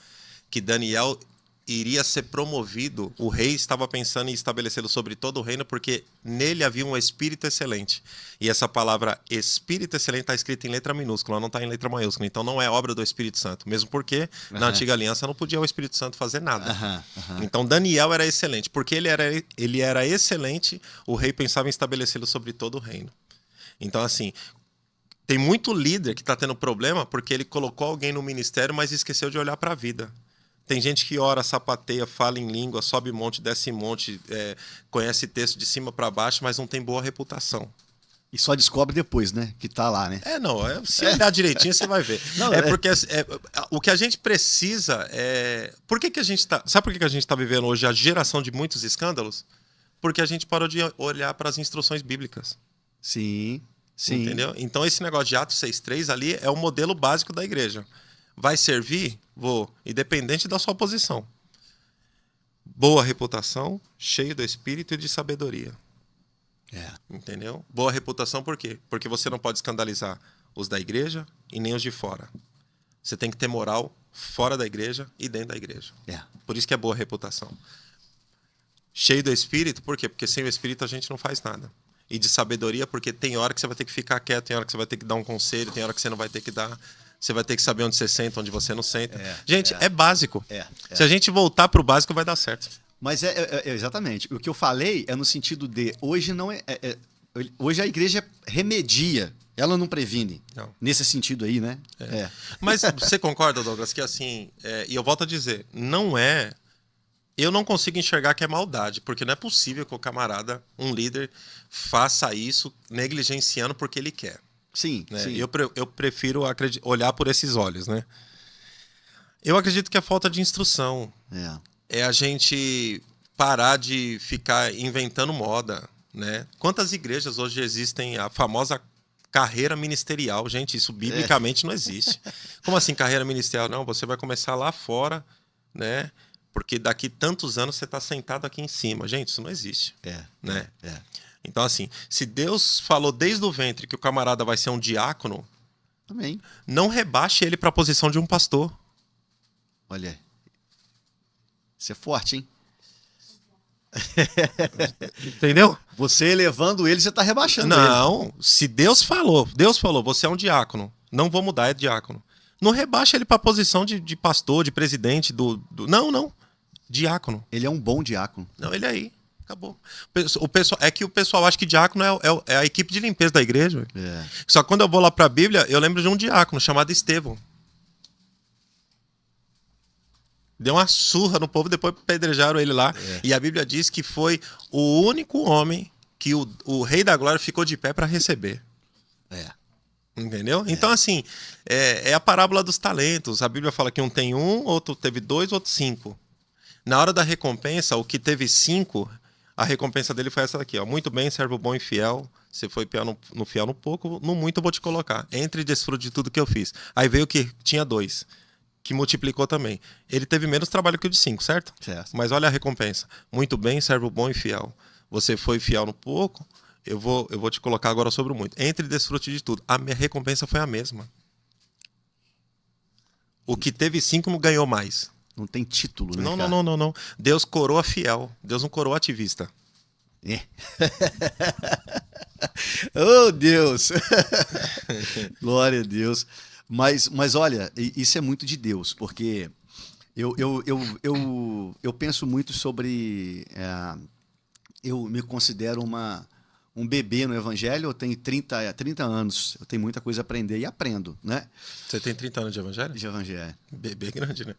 que Daniel iria ser promovido, o rei estava pensando em estabelecê-lo sobre todo o reino, porque nele havia um espírito excelente. E essa palavra espírito excelente está escrita em letra minúscula, não está em letra maiúscula. Então não é obra do Espírito Santo, mesmo porque na antiga aliança não podia o Espírito Santo fazer nada. Então Daniel era excelente, porque ele era excelente, o rei pensava em estabelecê-lo sobre todo o reino. Então assim, tem muito líder que está tendo problema porque ele colocou alguém no ministério, mas esqueceu de olhar para a vida. Tem gente que ora, sapateia, fala em língua, sobe monte, desce monte, conhece texto de cima para baixo, mas não tem boa reputação. E só descobre depois, né? Que tá lá, né? Se olhar direitinho, você vai ver. Não, porque o que a gente precisa é... Sabe por que a gente está vivendo hoje a geração de muitos escândalos? Porque a gente parou de olhar para as instruções bíblicas. Sim, sim. Entendeu? Então esse negócio de Atos 6,3 ali é o modelo básico da igreja. Vai servir? Vou, independente da sua posição. Boa reputação, cheio do Espírito e de sabedoria. Entendeu? Boa reputação por quê? Porque você não pode escandalizar os da igreja e nem os de fora. Você tem que ter moral fora da igreja e dentro da igreja. Por isso que é boa reputação. Cheio do Espírito, por quê? Porque sem o Espírito a gente não faz nada. E de sabedoria, porque tem hora que você vai ter que ficar quieto, tem hora que você vai ter que dar um conselho, tem hora que você não vai ter que dar... Você vai ter que saber onde você senta, onde você não senta. Gente, é básico. Se a gente voltar para o básico, vai dar certo. Mas exatamente. O que eu falei é no sentido de hoje não hoje a igreja remedia, ela não previne. Não. Nesse sentido aí, né? Mas você concorda, Douglas, que assim, e eu volto a dizer, eu não consigo enxergar que é maldade, porque não é possível que o camarada, um líder, faça isso negligenciando porque ele quer. Sim, né? sim. Eu prefiro olhar por esses olhos, né? Eu acredito que é falta de instrução. É a gente parar de ficar inventando moda, né? Quantas igrejas hoje existem a famosa carreira ministerial? Gente, isso biblicamente não existe. Como assim carreira ministerial? Não, você vai começar lá fora, né? Porque daqui tantos anos você está sentado aqui em cima. Gente, isso não existe. Né? Então, assim, se Deus falou desde o ventre que o camarada vai ser um diácono, também não rebaixe ele para a posição de um pastor. Olha, isso é forte, hein? Entendeu? Você elevando ele, você está rebaixando ele. Não, se Deus falou, você é um diácono, não vou mudar, é diácono. Não rebaixa ele para a posição de pastor, de presidente, Não, diácono. Ele é um bom diácono. Não, ele aí. Acabou. O pessoal acha que diácono é a equipe de limpeza da igreja. Só que quando eu vou lá para a Bíblia, eu lembro de um diácono chamado Estevão. Deu uma surra no povo, depois apedrejaram ele lá. E a Bíblia diz que foi o único homem que o Rei da Glória ficou de pé para receber. Entendeu? Então, assim, é a parábola dos talentos. A Bíblia fala que um tem 1, outro teve 2, outro 5. Na hora da recompensa, o que teve 5, a recompensa dele foi essa daqui, ó. Muito bem, servo bom e fiel. Você foi fiel no pouco, no muito eu vou te colocar. Entre e desfrute de tudo que eu fiz. Aí veio o que tinha 2, que multiplicou também. Ele teve menos trabalho que o de 5, certo? Certo. Mas olha a recompensa. Muito bem, servo bom e fiel. Você foi fiel no pouco, eu vou te colocar agora sobre o muito. Entre e desfrute de tudo. A minha recompensa foi a mesma. O que teve 5 não ganhou mais. Não tem título, né, Não, cara? não. Deus coroa fiel. Deus não coroa ativista. Oh, Deus! Glória a Deus. Mas olha, isso é muito de Deus, porque eu penso muito sobre... eu me considero um bebê no Evangelho, eu tenho 30 anos, eu tenho muita coisa a aprender e aprendo, né? Você tem 30 anos de evangelho? De Evangelho. Bebê grande, né?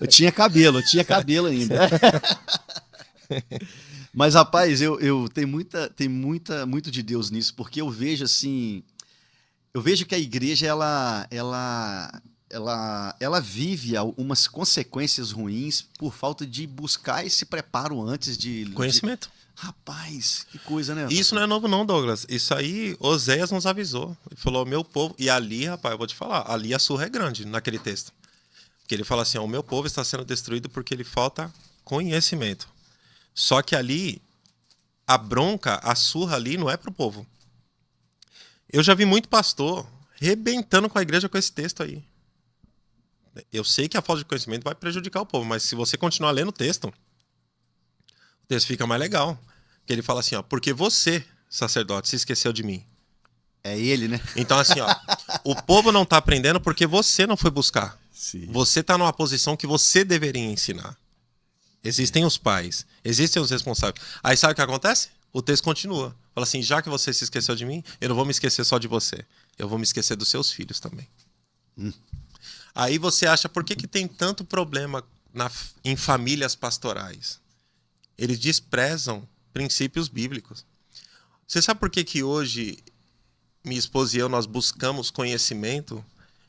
Eu tinha cabelo ainda. Mas, rapaz, eu tenho muito de Deus nisso, porque eu vejo assim, que a igreja ela vive algumas consequências ruins por falta de buscar esse preparo antes de Conhecimento. Rapaz, que coisa, né? Isso não é novo não, Douglas. Isso aí, Oséias nos avisou. Ele falou, meu povo... E ali, rapaz, eu vou te falar, ali a surra é grande naquele texto. Porque ele fala assim, ó, o meu povo está sendo destruído porque ele falta conhecimento. Só que ali, a bronca, a surra ali não é pro povo. Eu já vi muito pastor rebentando com a igreja com esse texto aí. Eu sei que a falta de conhecimento vai prejudicar o povo, mas se você continuar lendo o texto fica mais legal. Porque ele fala assim, ó, porque você, sacerdote, se esqueceu de mim. É ele, né? Então, assim, ó, o povo não tá aprendendo porque você não foi buscar. Sim. Você tá numa posição que você deveria ensinar. Existem os pais, existem os responsáveis. Aí sabe o que acontece? O texto continua. Fala assim, já que você se esqueceu de mim, eu não vou me esquecer só de você. Eu vou me esquecer dos seus filhos também. Aí você acha, por que tem tanto problema em famílias pastorais? Eles desprezam princípios bíblicos. Você sabe por que hoje minha esposa e eu nós buscamos conhecimento?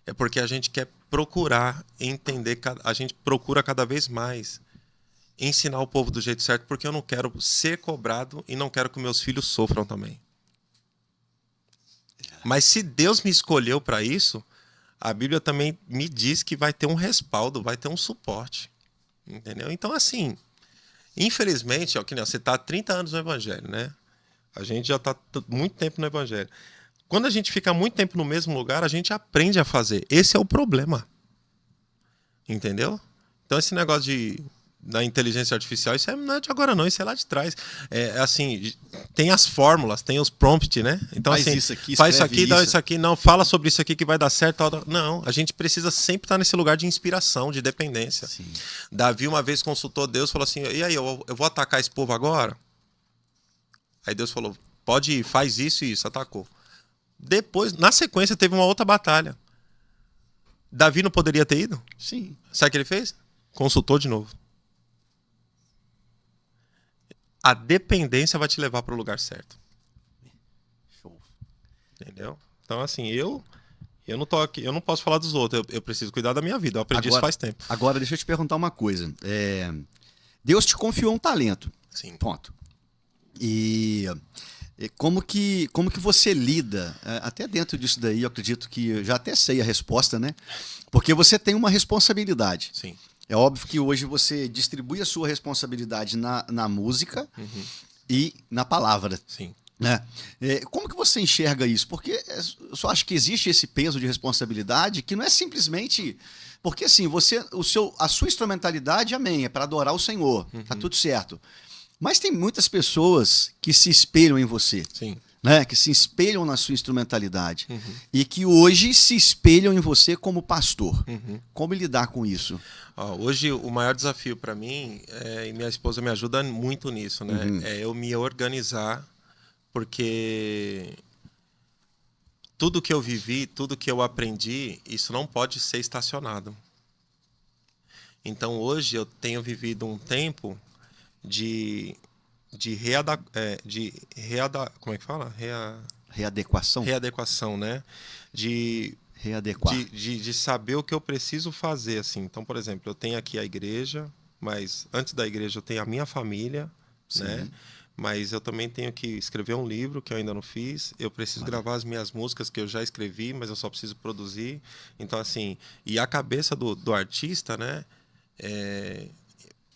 É porque a gente quer procurar entender, a gente procura cada vez mais ensinar o povo do jeito certo, porque eu não quero ser cobrado e não quero que meus filhos sofram também. Mas se Deus me escolheu para isso, a Bíblia também me diz que vai ter um respaldo, vai ter um suporte. Entendeu? Então, assim, infelizmente, ó, que nem você está há 30 anos no Evangelho, né? A gente já está muito tempo no Evangelho. Quando a gente fica muito tempo no mesmo lugar, a gente aprende a fazer. Esse é o problema. Entendeu? Então, esse negócio da inteligência artificial, isso não é de agora não, isso é lá de trás. É assim, tem as fórmulas, tem os prompts, né? Então, faz assim, isso aqui, faz isso aqui, isso. dá isso aqui, não, fala sobre isso aqui que vai dar certo. Não, a gente precisa sempre estar nesse lugar de inspiração, de dependência. Sim. Davi uma vez consultou Deus, falou assim, e aí, eu vou atacar esse povo agora? Aí Deus falou, pode ir, faz isso e isso, atacou. Depois, na sequência, teve uma outra batalha. Davi não poderia ter ido? Sim. Sabe o que ele fez? Consultou de novo. A dependência vai te levar para o lugar certo. Show. Entendeu? Então, assim, eu não tô aqui, eu não posso falar dos outros, eu preciso cuidar da minha vida. Eu aprendi isso faz tempo. Agora, deixa eu te perguntar uma coisa. Deus te confiou um talento. Sim. Ponto. E como que você lida, até dentro disso daí, eu acredito que eu já até sei a resposta, né? Porque você tem uma responsabilidade. Sim. É óbvio que hoje você distribui a sua responsabilidade na música e na palavra. Sim. Né? Como que você enxerga isso? Porque eu só acho que existe esse peso de responsabilidade que não é simplesmente... Porque assim, a sua instrumentalidade, amém, é para adorar o Senhor, tá tudo certo. Mas tem muitas pessoas que se espelham em você. Sim. Né, que se espelham na sua instrumentalidade e que hoje se espelham em você como pastor. Como lidar com isso? Hoje o maior desafio para mim, e minha esposa me ajuda muito nisso, né? É eu me organizar, porque tudo que eu vivi, tudo que eu aprendi, isso não pode ser estacionado. Então hoje eu tenho vivido um tempo de como é que fala? Readequação? Readequação, né? De Readequar. de saber o que eu preciso fazer, assim. Então, por exemplo, eu tenho aqui a igreja, mas antes da igreja eu tenho a minha família, né? Sim. Mas eu também tenho que escrever um livro que eu ainda não fiz. Eu preciso gravar as minhas músicas que eu já escrevi, mas eu só preciso produzir. Então, assim, e a cabeça do artista, né?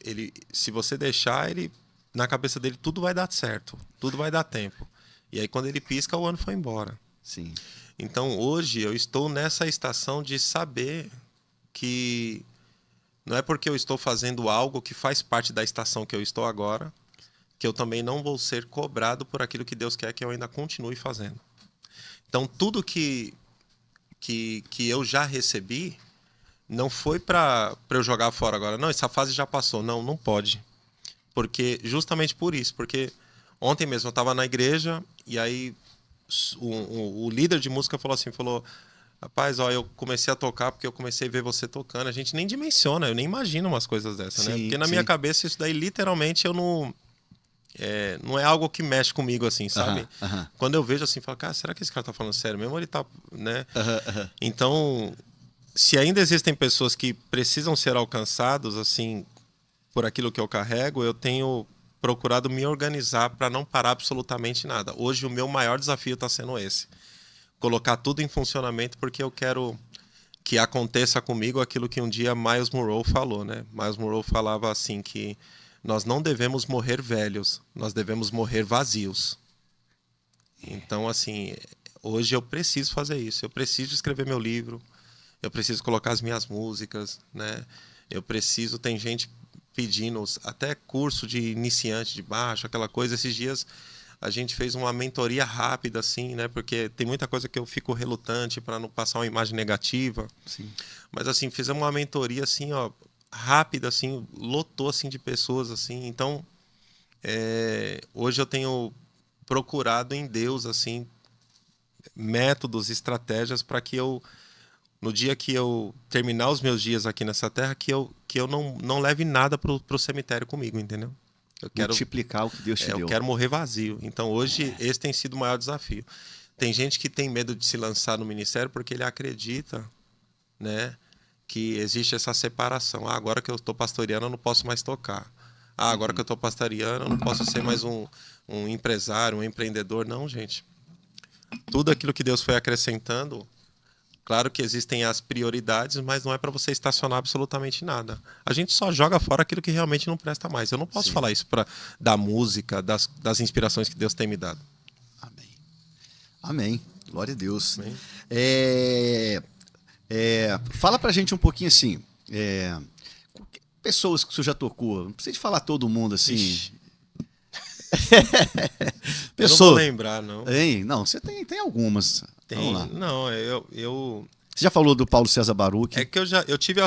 Ele, se você deixar, ele, na cabeça dele, tudo vai dar certo, tudo vai dar tempo. E aí, quando ele pisca, o ano foi embora. Sim. Então, hoje, eu estou nessa estação de saber que não é porque eu estou fazendo algo que faz parte da estação que eu estou agora, que eu também não vou ser cobrado por aquilo que Deus quer que eu ainda continue fazendo. Então, tudo que eu já recebi não foi para eu jogar fora agora. Não, essa fase já passou. Não, não pode. Porque justamente por isso. Porque ontem mesmo eu estava na igreja e aí o líder de música falou, rapaz, ó, eu comecei a tocar porque eu comecei a ver você tocando. A gente nem dimensiona, eu nem imagino umas coisas dessas, né? Porque na minha cabeça isso daí literalmente eu não... não é algo que mexe comigo, assim, sabe? Quando eu vejo assim, falo, cara, será que esse cara tá falando sério mesmo? Ou ele tá, né? Então, se ainda existem pessoas que precisam ser alcançados, assim, por aquilo que eu carrego, eu tenho procurado me organizar para não parar absolutamente nada. Hoje o meu maior desafio está sendo esse. Colocar tudo em funcionamento porque eu quero que aconteça comigo aquilo que um dia Miles Monroe falou, né? Miles Monroe falava assim que nós não devemos morrer velhos, nós devemos morrer vazios. Então, assim, hoje eu preciso fazer isso. Eu preciso escrever meu livro, eu preciso colocar as minhas músicas, né? Eu preciso... Tem gente pedindo até curso de iniciante de baixo, aquela coisa. Esses dias a gente fez uma mentoria rápida, assim, né? Porque tem muita coisa que eu fico relutante para não passar uma imagem negativa. Sim. Mas, assim, fizemos uma mentoria, assim, ó, rápida, assim, lotou, assim, de pessoas, assim. Então, hoje eu tenho procurado em Deus, assim, métodos, estratégias para que eu, no dia que eu terminar os meus dias aqui nessa terra, que eu não leve nada pro cemitério comigo, entendeu? Eu quero multiplicar o que Deus te deu. Eu quero morrer vazio. Então, hoje, esse tem sido o maior desafio. Tem gente que tem medo de se lançar no ministério porque ele acredita, né, que existe essa separação. Ah, agora que eu estou pastoreando, eu não posso mais tocar. Ah, agora que eu estou pastoreando, eu não posso ser mais um empresário, um empreendedor. Não, gente. Tudo aquilo que Deus foi acrescentando, claro que existem as prioridades, mas não é para você estacionar absolutamente nada. A gente só joga fora aquilo que realmente não presta mais. Eu não posso falar isso da música, das inspirações que Deus tem me dado. Amém. Amém. Glória a Deus. Amém. Fala pra gente um pouquinho assim. Pessoas que você já tocou. Não precisa de falar todo mundo assim. Eu não vou lembrar, não. Não, você tem algumas. Tem. Não, eu... Você já falou do Paulo César Baruch? É que eu tive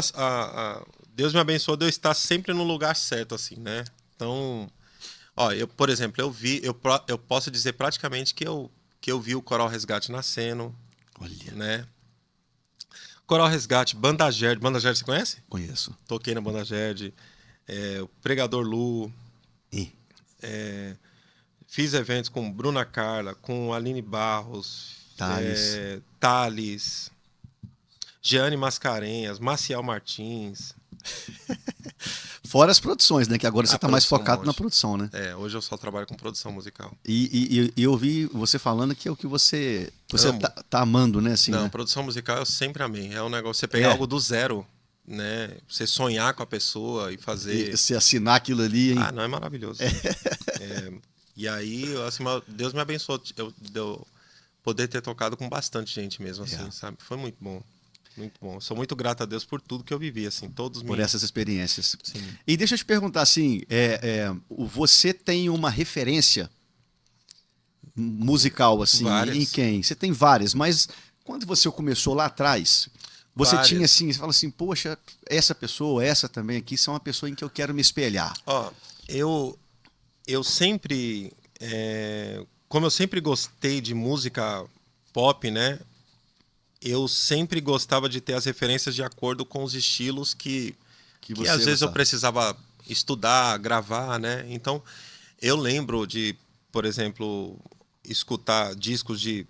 Deus me abençoou de eu estar sempre no lugar certo, assim, né? Então, ó, por exemplo, eu posso dizer praticamente que eu vi o Coral Resgate nascendo. Olha. Né? Coral Resgate, Banda Gerd. Banda Gerd, você conhece? Conheço. Toquei na Banda Gerd. O Pregador Lu. Fiz eventos com Bruna Carla, com Aline Barros, Thales, Jeane Mascarenhas, Maciel Martins. Fora as produções, né? Que agora você está mais focado hoje. Na produção, né? Hoje eu só trabalho com produção musical. E eu ouvi você falando que é o que você tá amando, né? Assim, não, né? Produção musical eu sempre amei. É um negócio, você pegar algo do zero, né? Você sonhar com a pessoa e fazer... E você assinar aquilo ali, hein? Não, é maravilhoso. E aí, assim, Deus me abençoou de eu poder ter tocado com bastante gente mesmo, assim, sabe? Foi muito bom. Muito bom. Sou muito grato a Deus por tudo que eu vivi, assim, por essas experiências. Sim. E deixa eu te perguntar, assim, você tem uma referência musical, assim, várias. Em quem? Você tem várias, mas quando você começou lá atrás, você várias. Tinha assim, você fala assim, poxa, essa pessoa, essa também aqui, são uma pessoa em que eu quero me espelhar. Ó, eu sempre, como eu sempre gostei de música pop, né? Eu sempre gostava de ter as referências de acordo com os estilos que Que Que você às vezes eu gostava. precisava estudar, gravar, né? Então, eu lembro de, por exemplo, escutar discos de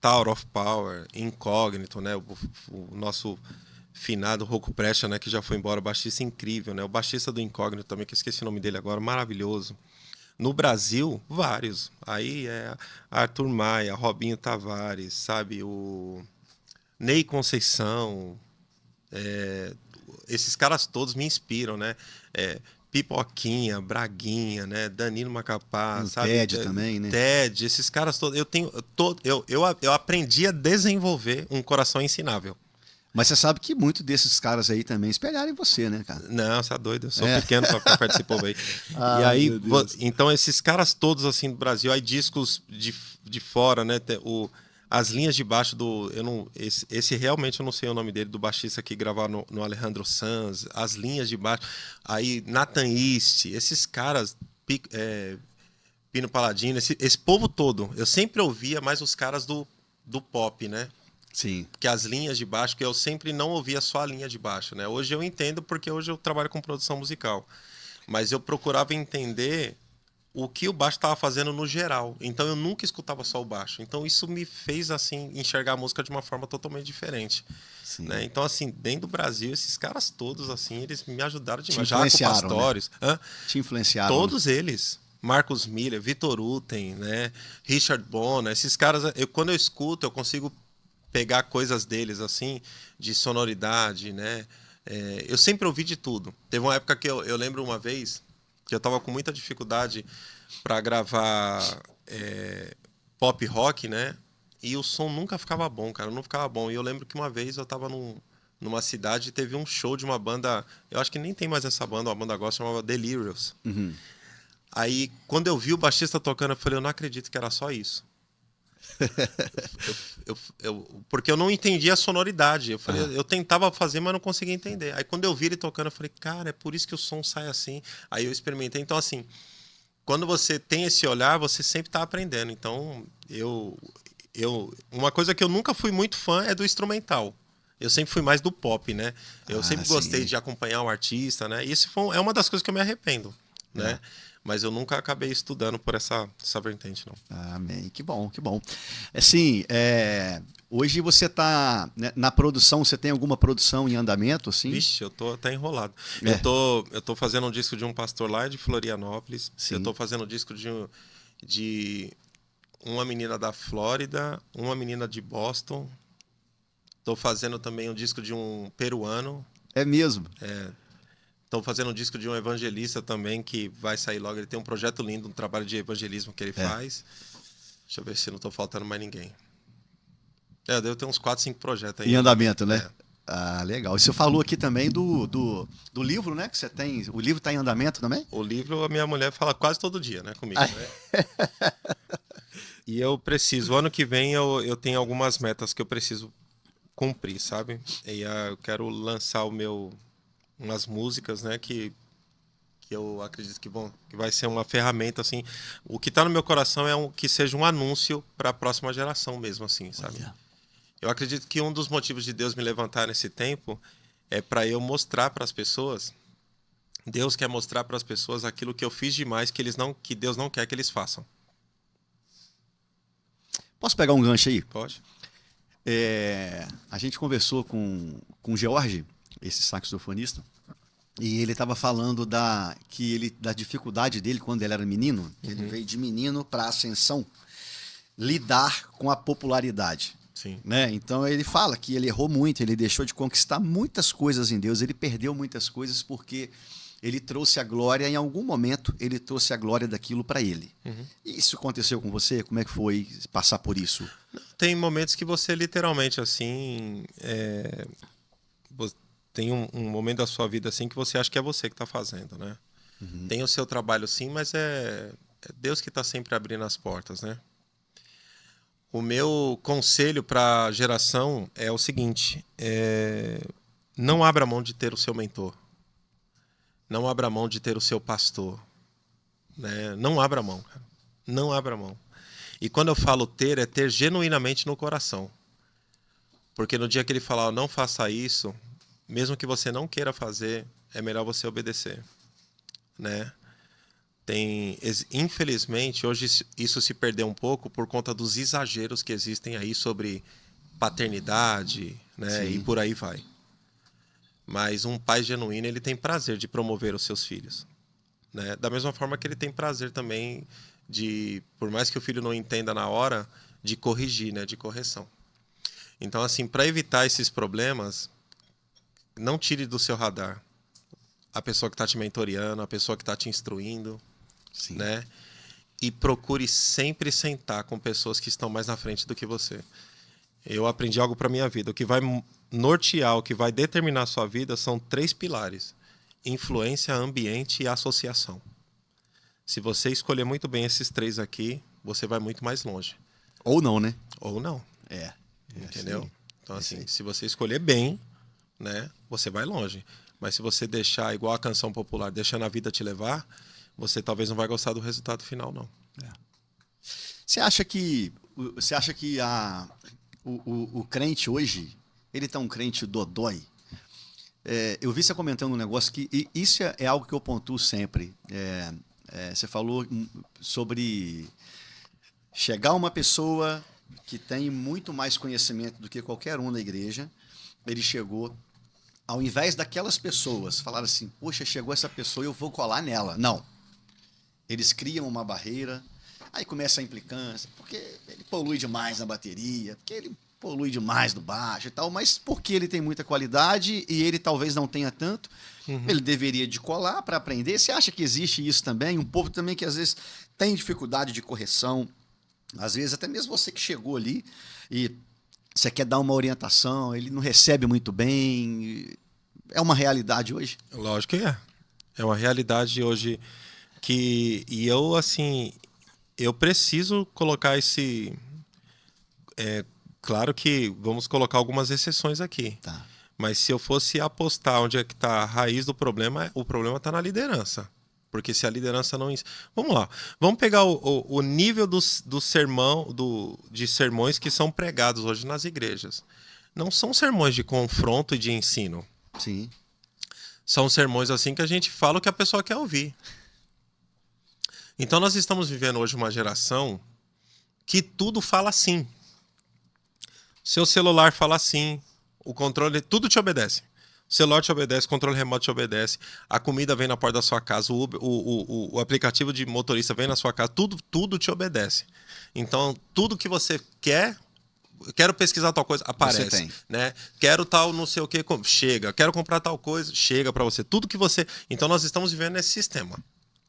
Tower of Power, Incógnito, né? O nosso finado Rocco Prescia, né? Que já foi embora, baixista incrível, né? O baixista do Incógnito também, que eu esqueci o nome dele agora, maravilhoso. No Brasil, vários. Aí é Arthur Maia, Robinho Tavares, sabe? O Ney Conceição. Esses caras todos me inspiram, né? Pipoquinha, Braguinha, né? Danilo Macapá, O sabe? Ted também, né? Ted, esses caras todos. Eu aprendi a desenvolver um coração ensinável. Mas você sabe que muito desses caras aí também espelharam em você, né, cara? Não, você é doido, eu sou pequeno para ficar perto desse povo aí. Ah, E aí, meu Deus. então, esses caras todos assim do Brasil, aí discos de fora, né? As linhas de baixo do. Esse realmente eu não sei o nome dele, do baixista que gravava no Alejandro Sanz, as linhas de baixo. Aí, Nathan East, esses caras, Pino Palladino, esse povo todo. Eu sempre ouvia mais os caras do pop, né? Sim. Que as linhas de baixo, que eu sempre não ouvia só a linha de baixo, né? Hoje eu entendo porque hoje eu trabalho com produção musical. Mas eu procurava entender o que o baixo estava fazendo no geral. Então eu nunca escutava só o baixo. Então isso me fez assim enxergar a música de uma forma totalmente diferente, né? Então assim, dentro do Brasil, esses caras todos assim, eles me ajudaram demais. Te Jaco influenciaram, Pastores, né? Te influenciaram. todos eles. Marcos Miller, Vitor Uten, né? Richard Bona, esses caras, quando eu escuto, eu consigo pegar coisas deles, assim, de sonoridade, né? Eu sempre ouvi de tudo. Teve uma época que eu lembro uma vez que eu tava com muita dificuldade para gravar pop rock, né? E o som nunca ficava bom, cara, não ficava bom. E eu lembro que uma vez eu tava numa cidade e teve um show de uma banda, eu acho que nem tem mais essa banda, uma banda gospel, chamava Delirious. Uhum. Aí, quando eu vi o baixista tocando, eu falei, eu não acredito que era só isso. Porque eu não entendia a sonoridade. Eu falei, eu tentava fazer, mas não conseguia entender. Aí quando eu vi ele tocando, eu falei, cara, é por isso que o som sai assim. Aí eu experimentei. Então, assim, quando você tem esse olhar, você sempre está aprendendo. Então, uma coisa que eu nunca fui muito fã é do instrumental. Eu sempre fui mais do pop, né? Eu sempre gostei de acompanhar um artista, né? E isso é uma das coisas que eu me arrependo, né? Mas eu nunca acabei estudando por essa vertente, não. Amém. Que bom, que bom. Assim, hoje você está na produção, você tem alguma produção em andamento, assim? Vixe, eu tô até enrolado. Eu tô fazendo um disco de um pastor lá de Florianópolis. Sim. Eu tô fazendo um disco de uma menina da Flórida, uma menina de Boston. Tô fazendo também um disco de um peruano. É mesmo? Estou fazendo um disco de um evangelista também, que vai sair logo. Ele tem um projeto lindo, um trabalho de evangelismo que ele faz. Deixa eu ver se não estou faltando mais ninguém. Eu devo ter uns 4, 5 projetos aí. Em andamento, né? Ah, legal. E você falou aqui também do livro, né? Que você tem. O livro está em andamento também? O livro, a minha mulher fala quase todo dia, né? Comigo. Né? E eu preciso. O ano que vem eu tenho algumas metas que eu preciso cumprir, sabe? E eu quero lançar umas músicas, né, que eu acredito que vai ser uma ferramenta, assim. O que está no meu coração é que seja um anúncio para a próxima geração mesmo, assim, sabe? Eu acredito que um dos motivos de Deus me levantar nesse tempo é para eu mostrar para as pessoas. Deus quer mostrar para as pessoas aquilo que eu fiz demais que Deus não quer que eles façam. Posso pegar um gancho aí? Pode. A gente conversou com o George, esse saxofonista, e ele estava falando da dificuldade dele quando ele era menino, que ele veio de menino para ascensão, lidar com a popularidade. Sim. Né? Então ele fala que ele errou muito, ele deixou de conquistar muitas coisas em Deus, ele perdeu muitas coisas porque ele trouxe a glória, em algum momento ele trouxe a glória daquilo para ele. Isso aconteceu com você? Como é que foi passar por isso? Tem momentos que você literalmente assim tem um momento da sua vida assim que você acha que é você que está fazendo, né? Tem o seu trabalho sim, mas é Deus que está sempre abrindo as portas, né? O meu conselho para a geração é o seguinte: não abra mão de ter o seu mentor, não abra mão de ter o seu pastor, né? Não abra mão, cara. Não abra mão. E quando eu falo ter, é ter genuinamente no coração, porque no dia que ele falar, não faça isso, mesmo que você não queira fazer, é melhor você obedecer, né? Infelizmente, hoje isso se perdeu um pouco por conta dos exageros que existem aí sobre paternidade, né? Sim. E por aí vai. Mas um pai genuíno, ele tem prazer de promover os seus filhos, né? Da mesma forma que ele tem prazer também de, por mais que o filho não entenda na hora, de corrigir, né? De correção. Então, assim, para evitar esses problemas, não tire do seu radar a pessoa que está te mentoreando, a pessoa que está te instruindo, Sim. né? E procure sempre sentar com pessoas que estão mais na frente do que você. Eu aprendi algo para minha vida. O que vai nortear, o que vai determinar a sua vida são 3 pilares: influência, ambiente e associação. Se você escolher muito bem esses 3 aqui, você vai muito mais longe. Ou não, né? Ou não. Entendeu? Sim. Então, assim, se você escolher bem, né, você vai longe. Mas se você deixar, igual a canção popular, deixando a vida te levar, você talvez não vai gostar do resultado final, não. Você acha que o crente hoje, ele tá um crente dodói? Eu vi você comentando um negócio que isso é algo que eu pontuo sempre. Você falou sobre chegar uma pessoa que tem muito mais conhecimento do que qualquer um na igreja. Ele chegou, ao invés daquelas pessoas falar assim, poxa, chegou essa pessoa, eu vou colar nela. Não. Eles criam uma barreira, aí começa a implicância, porque ele polui demais na bateria, porque ele polui demais no baixo e tal, mas porque ele tem muita qualidade e ele talvez não tenha tanto, ele deveria de colar para aprender. Você acha que existe isso também? Um povo também que às vezes tem dificuldade de correção, às vezes até mesmo você que chegou ali e você quer dar uma orientação, ele não recebe muito bem. É uma realidade hoje? Lógico que é. É uma realidade hoje que... E eu, assim, eu preciso colocar esse... Claro que vamos colocar algumas exceções aqui. Tá. Mas se eu fosse apostar onde é que está a raiz do problema, o problema está na liderança. Porque se a liderança não... Vamos lá. Vamos pegar o nível de sermões que são pregados hoje nas igrejas. Não são sermões de confronto e de ensino. Sim. São sermões assim que a gente fala o que a pessoa quer ouvir. Então nós estamos vivendo hoje uma geração que tudo fala sim. Seu celular fala sim. O controle... Tudo te obedece. O celular te obedece, o controle remoto te obedece, a comida vem na porta da sua casa, o aplicativo de motorista vem na sua casa, tudo te obedece. Então, tudo que você quer, quero pesquisar tal coisa, aparece. Você tem. Né? Quero tal não sei o que, chega. Quero comprar tal coisa, chega para você. Tudo que você... Então, nós estamos vivendo nesse sistema.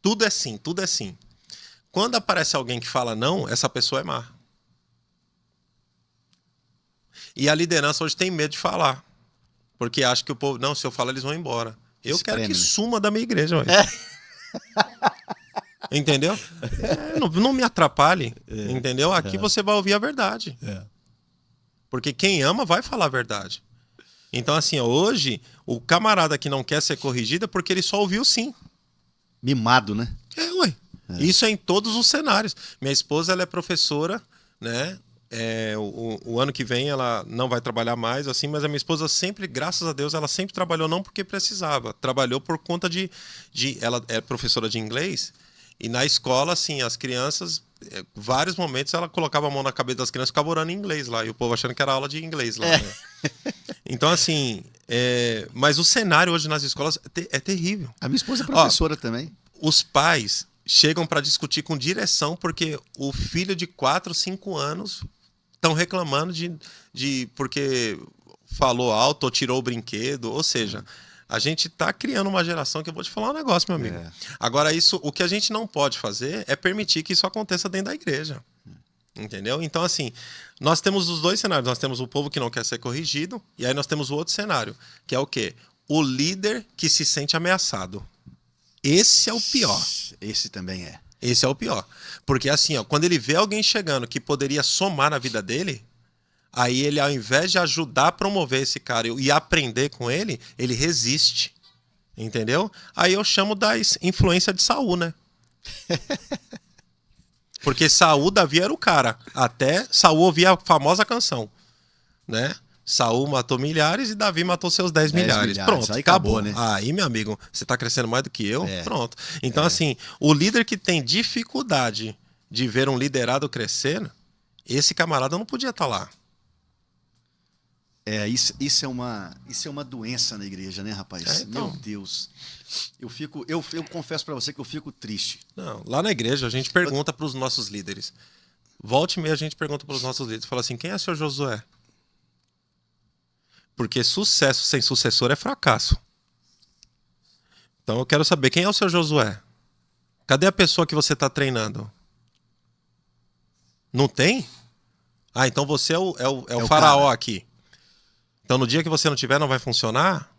Tudo é sim, tudo é sim. Quando aparece alguém que fala não, essa pessoa é má. E a liderança hoje tem medo de falar. Porque acha que o povo... Não, se eu falar, eles vão embora. Eu quero que suma da minha igreja. Entendeu? Não me atrapalhe. Entendeu? Aqui você vai ouvir a verdade. Porque quem ama vai falar a verdade. Então, assim, hoje, o camarada que não quer ser corrigido é porque ele só ouviu sim. Mimado, né? Isso é em todos os cenários. Minha esposa, ela é professora, né? O ano que vem ela não vai trabalhar mais, assim, mas a minha esposa sempre, graças a Deus, ela sempre trabalhou não porque precisava, trabalhou por conta de ela é professora de inglês e na escola, assim, as crianças, vários momentos ela colocava a mão na cabeça das crianças e ficava orando em inglês lá, e o povo achando que era aula de inglês lá, né? Então, assim, mas o cenário hoje nas escolas é terrível. A minha esposa é professora também. Os pais chegam para discutir com direção porque o filho de 4, 5 anos estão reclamando porque falou alto ou tirou o brinquedo. Ou seja, a gente está criando uma geração que eu vou te falar um negócio, meu amigo. Agora, o que a gente não pode fazer é permitir que isso aconteça dentro da igreja. Entendeu? Então, assim, nós temos os dois cenários. Nós temos o povo que não quer ser corrigido e aí nós temos o outro cenário, que é o quê? O líder que se sente ameaçado. Esse é o pior. Esse também é. Esse é o pior. Porque assim, ó, quando ele vê alguém chegando que poderia somar na vida dele, aí ele, ao invés de ajudar a promover esse cara e aprender com ele, ele resiste. Entendeu? Aí eu chamo da influência de Saul, né? Porque Saul, Davi era o cara. Até Saul ouvia a famosa canção, né? Saul matou milhares e Davi matou seus 10 milhares. Pronto, aí acabou, né? Aí, meu amigo, você tá crescendo mais do que eu? É. Pronto. Então, assim, o líder que tem dificuldade de ver um liderado crescer, esse camarada não podia estar lá. Isso é uma doença na igreja, né, rapaz? Então. Meu Deus. Eu confesso pra você que eu fico triste. Não, lá na igreja a gente pergunta pros nossos líderes. Volte e meia a gente pergunta pros nossos líderes. Fala assim, quem é o seu Josué? Porque sucesso sem sucessor é fracasso. Então eu quero saber quem é o seu Josué. Cadê a pessoa que você está treinando? Não tem? Ah, então você é o faraó cara. aqui. Então no dia que você não tiver, não vai funcionar?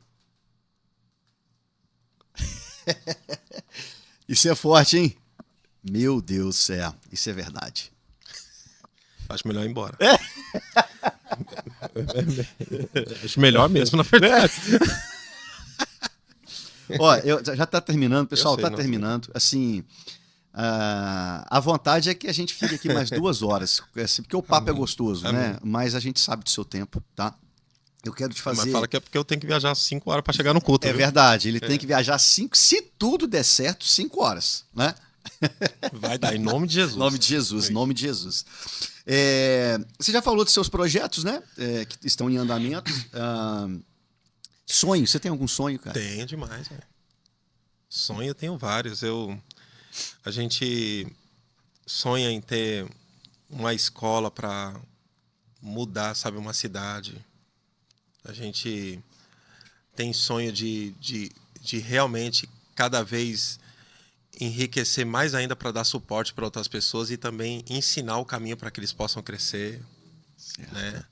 Isso é forte, hein? Meu Deus, isso é verdade. Acho melhor ir embora. Acho melhor mesmo, na verdade. Ó, já tá terminando, pessoal, Eu sei, terminando. Assim, a vontade é que a gente fique aqui mais 2 horas, porque o papo é gostoso, né? Mas a gente sabe do seu tempo, tá? Eu quero te fazer... Mas fala que é porque eu tenho que viajar 5 horas para chegar no culto. É viu? verdade, ele tem que viajar 5, se tudo der certo, 5 horas, né? Vai dar, em nome de Jesus. Nome de Jesus, nome de Jesus. Você já falou dos seus projetos, né? Que estão em andamento. Sonho, você tem algum sonho, cara? Tenho demais, velho. Sonho eu tenho vários. A gente sonha em ter uma escola para mudar, sabe, uma cidade. A gente tem sonho de realmente cada vez enriquecer mais ainda para dar suporte para outras pessoas e também ensinar o caminho para que eles possam crescer, né?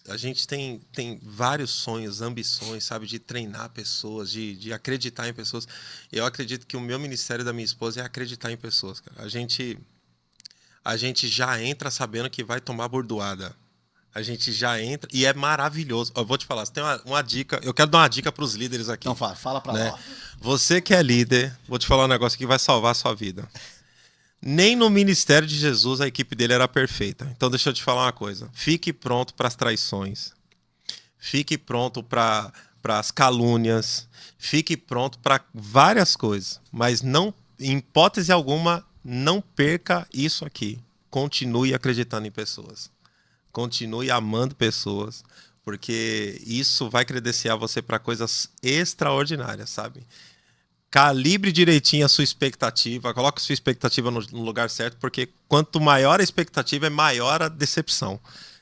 A gente tem vários sonhos, ambições, sabe, de treinar pessoas, de acreditar em pessoas. Eu acredito que o meu ministério da minha esposa é acreditar em pessoas, cara. A gente já entra sabendo que vai tomar bordoada. A gente já entra e é maravilhoso. Eu vou te falar, você tem uma dica, eu quero dar uma dica para os líderes aqui. Então fala para né? lá. Você que é líder, vou te falar um negócio que vai salvar a sua vida. Nem no ministério de Jesus a equipe dele era perfeita. Então deixa eu te falar uma coisa. Fique pronto para as traições. Fique pronto para as calúnias. Fique pronto para várias coisas. Mas não, em hipótese alguma, não perca isso aqui. Continue acreditando em pessoas. Continue amando pessoas. Porque isso vai credenciar você para coisas extraordinárias, sabe? Calibre direitinho a sua expectativa, coloque a sua expectativa no lugar certo, porque quanto maior a expectativa, é maior a decepção.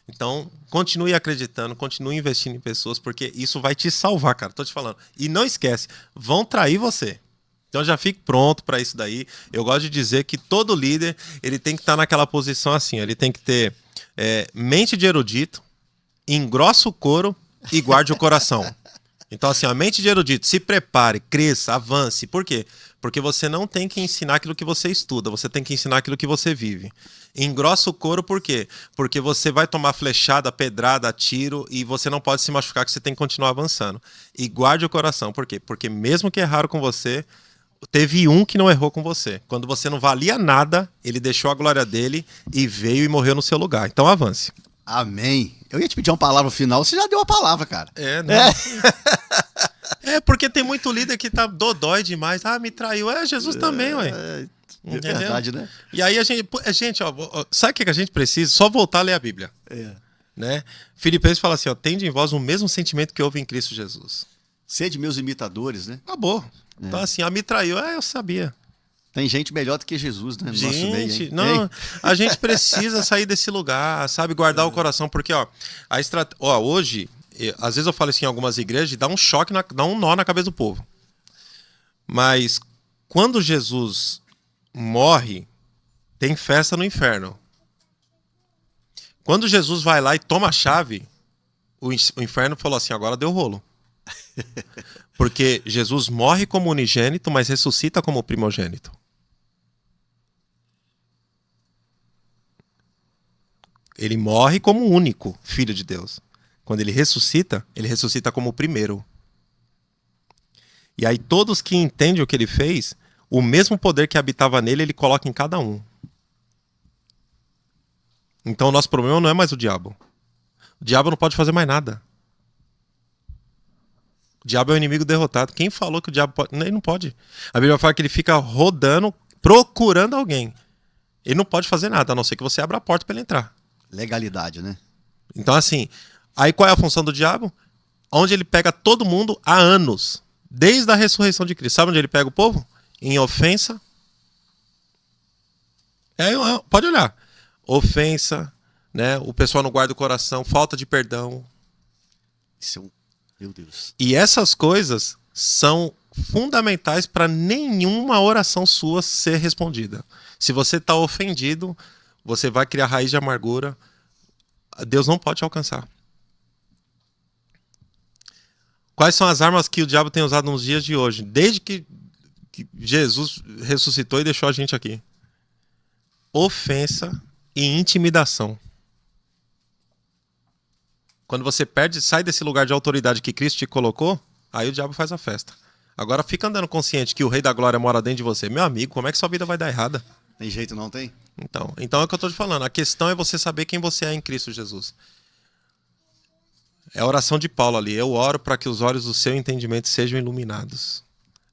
Então, continue acreditando, continue investindo em pessoas, porque isso vai te salvar, cara. Tô te falando. E não esquece, vão trair você. Então já fique pronto para isso daí. Eu gosto de dizer que todo líder, ele tem que estar naquela posição assim, ele tem que ter mente de erudito, engrossa o couro e guarde o coração. Então, assim, a mente de erudito, se prepare, cresça, avance. Por quê? Porque você não tem que ensinar aquilo que você estuda, você tem que ensinar aquilo que você vive. Engrossa o couro, por quê? Porque você vai tomar flechada, pedrada, tiro e você não pode se machucar, que você tem que continuar avançando. E guarde o coração, por quê? Porque mesmo que erraram com você, teve um que não errou com você. Quando você não valia nada, ele deixou a glória dele e veio e morreu no seu lugar. Então, avance. Amém. Eu ia te pedir uma palavra final, você já deu a palavra, cara. Porque tem muito líder que tá dodói demais. Ah, me traiu. Jesus também, ué. É verdade, né? E aí sabe o que a gente precisa? Só voltar a ler a Bíblia. Né? Filipenses fala assim, tende em vós o mesmo sentimento que houve em Cristo Jesus. Sede meus imitadores, né? Acabou. Então assim, me traiu. Eu sabia. Tem gente melhor do que Jesus, né? No nosso meio, hein? Não, a gente precisa sair desse lugar, sabe? Guardar o coração, porque, hoje, às vezes eu falo assim em algumas igrejas, dá um choque, dá um nó na cabeça do povo. Mas quando Jesus morre, tem festa no inferno. Quando Jesus vai lá e toma a chave, o inferno falou assim, agora deu rolo. Porque Jesus morre como unigênito, mas ressuscita como primogênito. Ele morre como o único filho de Deus. Quando ele ressuscita como o primeiro. E aí todos que entendem o que ele fez, o mesmo poder que habitava nele, ele coloca em cada um. Então o nosso problema não é mais o diabo. O diabo não pode fazer mais nada. O diabo é o inimigo derrotado. Quem falou que o diabo pode? Ele não pode. A Bíblia fala que ele fica rodando, procurando alguém. Ele não pode fazer nada, a não ser que você abra a porta para ele entrar. Legalidade, né? Então, assim, aí qual é a função do diabo? Onde ele pega todo mundo há anos. Desde a ressurreição de Cristo. Sabe onde ele pega o povo? Em ofensa. Pode olhar. Ofensa, né? O pessoal não guarda o coração, falta de perdão. Meu Deus. E essas coisas são fundamentais para nenhuma oração sua ser respondida. Se você está ofendido, você vai criar raiz de amargura. Deus não pode te alcançar. Quais são as armas que o diabo tem usado nos dias de hoje? Desde que Jesus ressuscitou e deixou a gente aqui. Ofensa e intimidação. Quando você sai desse lugar de autoridade que Cristo te colocou, aí o diabo faz a festa. Agora fica andando consciente que o Rei da Glória mora dentro de você. Meu amigo, como é que sua vida vai dar errada? Tem jeito, não tem? Então é o que eu estou te falando. A questão é você saber quem você é em Cristo Jesus. É a oração de Paulo ali. Eu oro para que os olhos do seu entendimento sejam iluminados.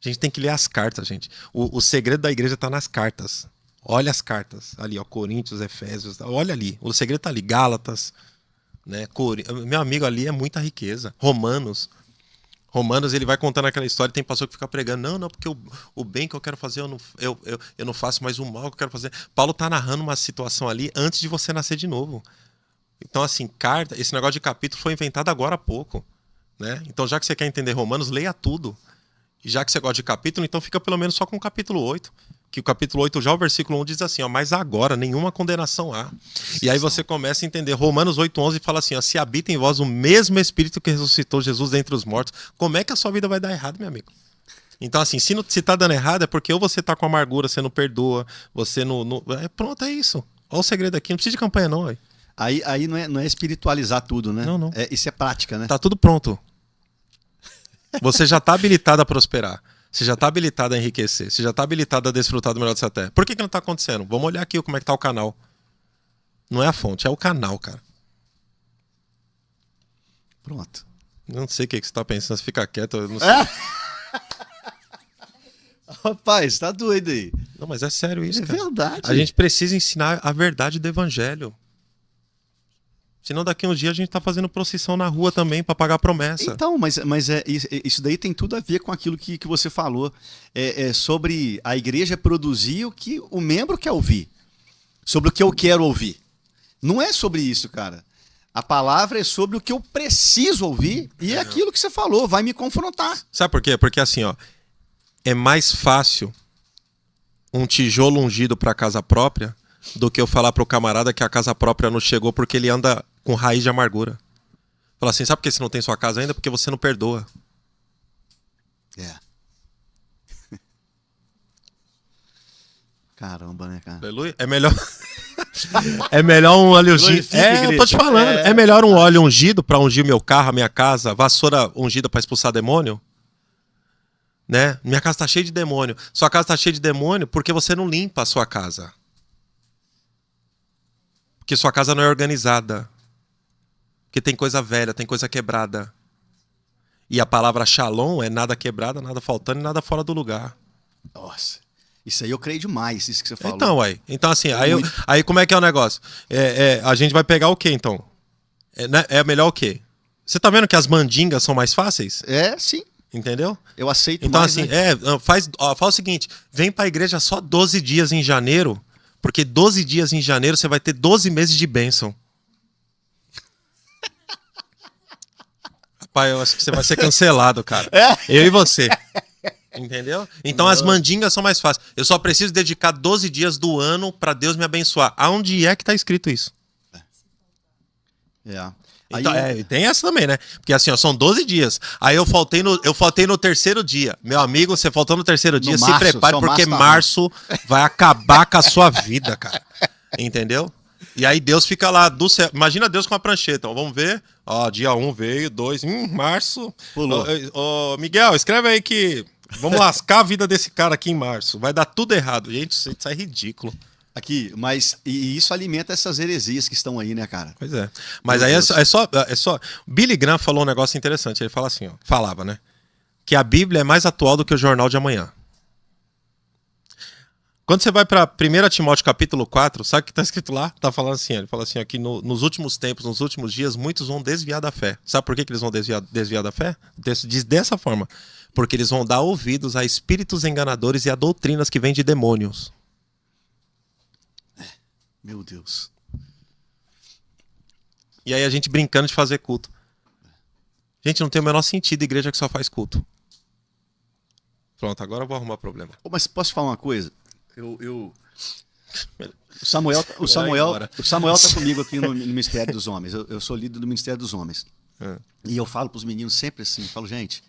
A gente tem que ler as cartas, gente. O segredo da igreja está nas cartas. Olha as cartas. Ali, ó, Coríntios, Efésios. Olha ali. O segredo está ali. Gálatas. Né? Meu amigo, ali é muita riqueza. Romanos, ele vai contando aquela história. Tem pastor que fica pregando, não, porque o bem que eu quero fazer eu não faço, mais o mal que eu quero fazer. Paulo tá narrando uma situação ali antes de você nascer de novo. Então, assim, esse negócio de capítulo foi inventado agora há pouco, né? Então, já que você quer entender Romanos, leia tudo. E já que você gosta de capítulo, então fica pelo menos só com o capítulo 8. Que o capítulo 8, já o versículo 1 diz assim, ó, mas agora nenhuma condenação há. E aí você começa a entender. Romanos 8:11 fala assim, ó, se habita em vós o mesmo Espírito que ressuscitou Jesus dentre os mortos, como é que a sua vida vai dar errado, meu amigo? Então, assim, se tá dando errado é porque ou você tá com amargura, você não perdoa, você não... Pronto, é isso. Olha o segredo aqui, não precisa de campanha não, véio. Aí não é espiritualizar tudo, né? Não. Isso é prática, né? Tá tudo pronto. Você já tá habilitado a prosperar. Você já está habilitado a enriquecer. Você já está habilitado a desfrutar do melhor dessa terra. Por que não está acontecendo? Vamos olhar aqui como é que está o canal. Não é a fonte, é o canal, cara. Pronto. Eu não sei o que você está pensando. Você fica quieto. Eu não sei. Rapaz, tá doido aí. Não, mas é sério isso, cara. É verdade. A gente precisa ensinar a verdade do evangelho. Senão daqui a uns dias a gente tá fazendo procissão na rua também para pagar promessa. Então, mas isso daí tem tudo a ver com aquilo que você falou. Sobre a igreja produzir o que o membro quer ouvir. Sobre o que eu quero ouvir. Não é sobre isso, cara. A palavra é sobre o que eu preciso ouvir e é aquilo que você falou, vai me confrontar. Sabe por quê? Porque assim, ó, é mais fácil um tijolo ungido para casa própria do que eu falar pro camarada que a casa própria não chegou porque ele anda com raiz de amargura. Fala assim, sabe por que você não tem sua casa ainda? Porque você não perdoa. Caramba, né, cara? Aleluia. É melhor... é melhor um óleo ungido. Eu tô te falando. É melhor um óleo ungido para ungir meu carro, a minha casa, vassoura ungida para expulsar demônio. Né? Minha casa tá cheia de demônio. Sua casa tá cheia de demônio porque você não limpa a sua casa. Porque sua casa não é organizada. Porque tem coisa velha, tem coisa quebrada. E a palavra shalom é nada quebrada, nada faltando e nada fora do lugar. Nossa, isso aí eu creio demais, isso que você falou. Então, então assim, aí como é que é o negócio? A gente vai pegar o quê, então? É melhor o quê? Você tá vendo que as mandingas são mais fáceis? Sim. Entendeu? Eu aceito então, mais, assim, né? faz o seguinte, vem pra igreja só 12 dias em janeiro, porque 12 dias em janeiro você vai ter 12 meses de bênção. Pai, eu acho que você vai ser cancelado, cara. Eu e você. Entendeu? Então as mandingas são mais fáceis. Eu só preciso dedicar 12 dias do ano pra Deus me abençoar. Aonde é que tá escrito isso? Então, tem essa também, né? Porque assim, ó, são 12 dias. Aí eu faltei no terceiro dia. Meu amigo, você faltou no terceiro dia, se prepare, porque março vai acabar com a sua vida, cara. Entendeu? E aí Deus fica lá do céu. Imagina Deus com a prancheta. Ó, vamos ver. Ó, dia 1 veio, 2, março. Pulou. Miguel, escreve aí que vamos lascar a vida desse cara aqui em março. Vai dar tudo errado. Gente, isso é ridículo. Aqui, mas e isso alimenta essas heresias que estão aí, né, cara? Pois é. Mas Meu aí Deus. é só. Billy Graham falou um negócio interessante. Ele fala assim, ó. Falava, né? Que a Bíblia é mais atual do que o jornal de amanhã. Quando você vai para 1 Timóteo capítulo 4, sabe o que está escrito lá? Tá falando assim, ele fala assim, ó, que nos últimos tempos, nos últimos dias, muitos vão desviar da fé. Sabe por que eles vão desviar da fé? O texto diz dessa forma. Porque eles vão dar ouvidos a espíritos enganadores e a doutrinas que vêm de demônios. Meu Deus. E aí a gente brincando de fazer culto. Gente, não tem o menor sentido igreja que só faz culto. Pronto, agora eu vou arrumar problema. Ô, mas posso falar uma coisa? O Samuel tá comigo aqui no Ministério dos Homens. Eu sou líder do Ministério dos Homens. E eu falo para os meninos sempre assim, eu falo, gente,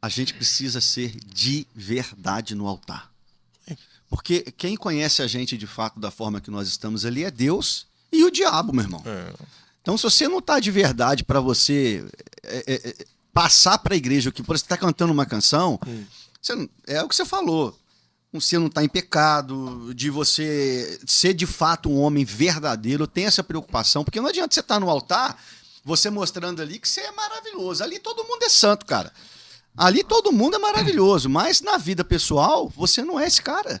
a gente precisa ser de verdade no altar. Porque quem conhece a gente de fato da forma que nós estamos ali é Deus e o diabo, meu irmão. Então, se você não está de verdade para você passar para a igreja, que por você está cantando uma canção, é o que você falou. Você não está em pecado, de você ser de fato um homem verdadeiro, tem essa preocupação, porque não adianta você estar no altar, você mostrando ali que você é maravilhoso. Ali todo mundo é santo, cara. Ali todo mundo é maravilhoso, mas na vida pessoal, você não é esse cara.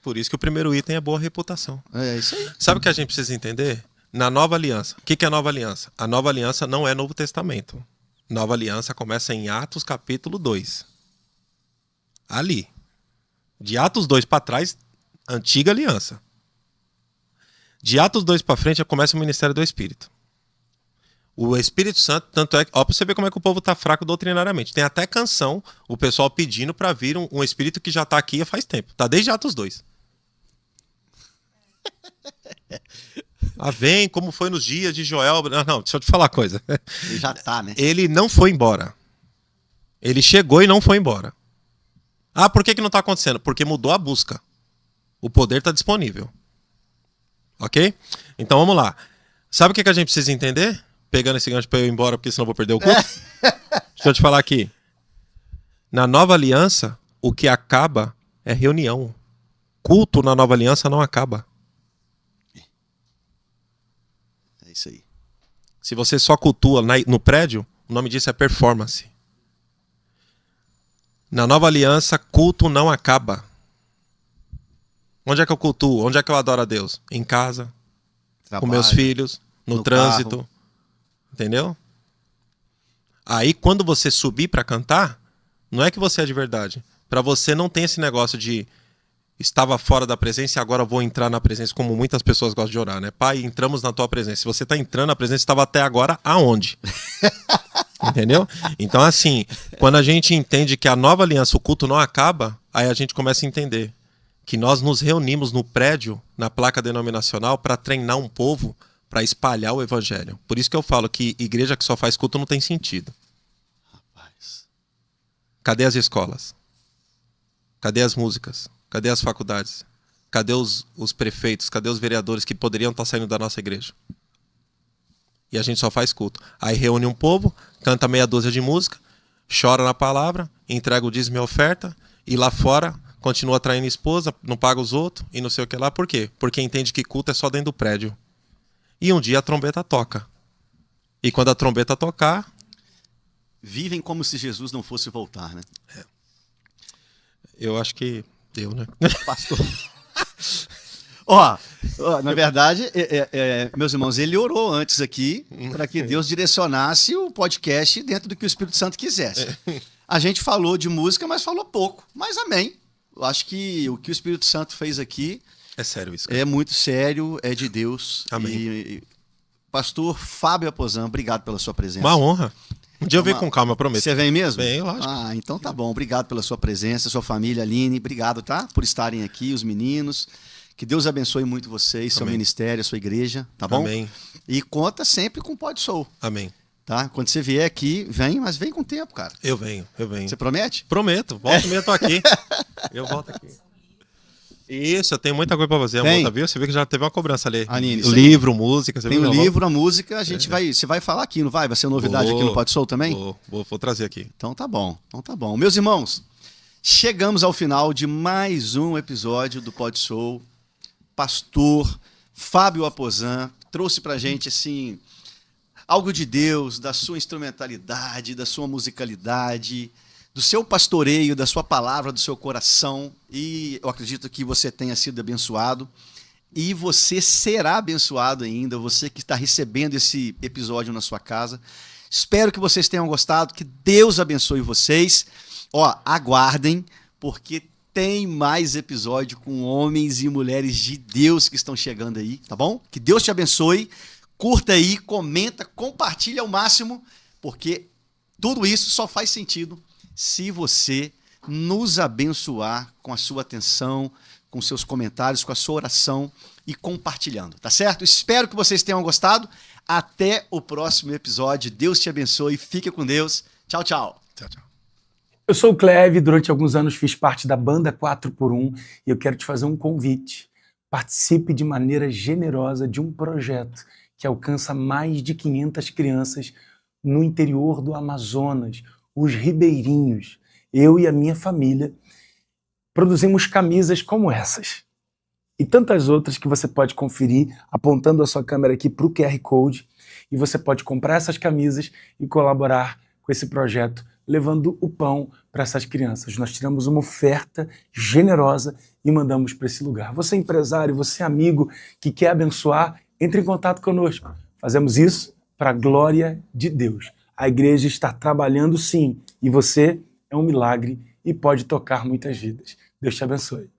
Por isso que o primeiro item é boa reputação. É isso aí. Sabe o que a gente precisa entender? Na nova aliança. O que é a nova aliança? A nova aliança não é Novo Testamento. Nova aliança começa em Atos capítulo 2. Ali. De Atos 2 para trás, antiga aliança. De Atos 2 para frente, começa o ministério do Espírito. O Espírito Santo, tanto é que, ó, pra você ver como é que o povo tá fraco doutrinariamente. Tem até canção, o pessoal pedindo para vir um Espírito que já tá aqui há faz tempo. Tá desde Atos 2. Vem, como foi nos dias de Joel. Não, deixa eu te falar uma coisa. Ele já tá, né? Ele não foi embora. Ele chegou e não foi embora. Por que não está acontecendo? Porque mudou a busca. O poder está disponível. Ok? Então vamos lá. Sabe o que a gente precisa entender? Pegando esse gancho para eu ir embora, porque senão eu vou perder o culto. Deixa eu te falar aqui. Na nova aliança, o que acaba é reunião. Culto na nova aliança não acaba. É isso aí. Se você só cultua no prédio, o nome disso é performance. Na nova aliança, culto não acaba. Onde é que eu cultuo? Onde é que eu adoro a Deus? Em casa, Trabalho, com meus filhos, no trânsito. carro. Entendeu? Aí, quando você subir para cantar, não é que você é de verdade. Para você não tem esse negócio de estava fora da presença e agora vou entrar na presença, como muitas pessoas gostam de orar, né? Pai, entramos na tua presença. Se você está entrando na presença, estava até agora aonde? Entendeu? Então, assim, quando a gente entende que a nova aliança, o culto não acaba, aí a gente começa a entender que nós nos reunimos no prédio, na placa denominacional, para treinar um povo, para espalhar o evangelho. Por isso que eu falo que igreja que só faz culto não tem sentido. Rapaz. Cadê as escolas? Cadê as músicas? Cadê as faculdades? Cadê os prefeitos? Cadê os vereadores que poderiam estar saindo da nossa igreja? E a gente só faz culto. Aí reúne um povo, canta meia dúzia de música, chora na palavra, entrega o dízimo e a oferta, e lá fora continua traindo esposa, não paga os outros e não sei o que lá. Por quê? Porque entende que culto é só dentro do prédio. E um dia a trombeta toca. E quando a trombeta tocar... Vivem como se Jesus não fosse voltar, né? Eu acho que deu, né? Pastor. Ó, na verdade, meus irmãos, ele orou antes aqui para que Deus direcionasse o podcast dentro do que o Espírito Santo quisesse. A gente falou de música, mas falou pouco. Mas amém. Eu acho que o Espírito Santo fez aqui É sério isso, cara. é muito sério, é de Deus. Amém. E Pastor Fábio Aposan, obrigado pela sua presença. Uma honra. Um dia eu venho com calma, eu prometo. Você vem mesmo? Vem, lógico. Então tá bom. Obrigado pela sua presença, sua família, Aline. Obrigado, tá? Por estarem aqui, os meninos. Que Deus abençoe muito vocês, seu Amém. ministério, sua igreja, tá bom? Amém. E conta sempre com o Pode Soul, Amém. tá? Quando você vier aqui, vem, mas vem com tempo, cara. Eu venho. Você promete? Prometo, volta e meia eu tô aqui. Eu volto aqui. Isso, eu tenho muita coisa pra fazer, Tem? amor, tá viu? Você vê que já teve uma cobrança ali. Aline, o isso aí. livro, música. Você Tem viu? o livro, a música, você vai falar aqui, não vai? Vai ser novidade aqui no Pode Soul também? Vou trazer aqui. Então tá bom. Meus irmãos, chegamos ao final de mais um episódio do Pode Soul. pastor Fábio Aposan, trouxe pra gente assim algo de Deus, da sua instrumentalidade, da sua musicalidade, do seu pastoreio, da sua palavra, do seu coração, e eu acredito que você tenha sido abençoado, e você será abençoado ainda, você que está recebendo esse episódio na sua casa. Espero que vocês tenham gostado, que Deus abençoe vocês. Ó, aguardem, porque tem mais episódio com homens e mulheres de Deus que estão chegando aí, tá bom? Que Deus te abençoe. Curta aí, comenta, compartilha ao máximo, porque tudo isso só faz sentido se você nos abençoar com a sua atenção, com seus comentários, com a sua oração e compartilhando, tá certo? Espero que vocês tenham gostado. Até o próximo episódio. Deus te abençoe. Fique com Deus. Tchau, tchau. Tchau, tchau. Eu sou o Cleve, durante alguns anos fiz parte da banda 4x1 e eu quero te fazer um convite. Participe de maneira generosa de um projeto que alcança mais de 500 crianças no interior do Amazonas, os ribeirinhos. Eu e a minha família produzimos camisas como essas e tantas outras que você pode conferir apontando a sua câmera aqui para o QR Code, e você pode comprar essas camisas e colaborar com esse projeto, levando o pão para essas crianças. Nós tiramos uma oferta generosa e mandamos para esse lugar. Você empresário, você amigo que quer abençoar, entre em contato conosco. Fazemos isso para a glória de Deus. A igreja está trabalhando sim, e você é um milagre e pode tocar muitas vidas. Deus te abençoe.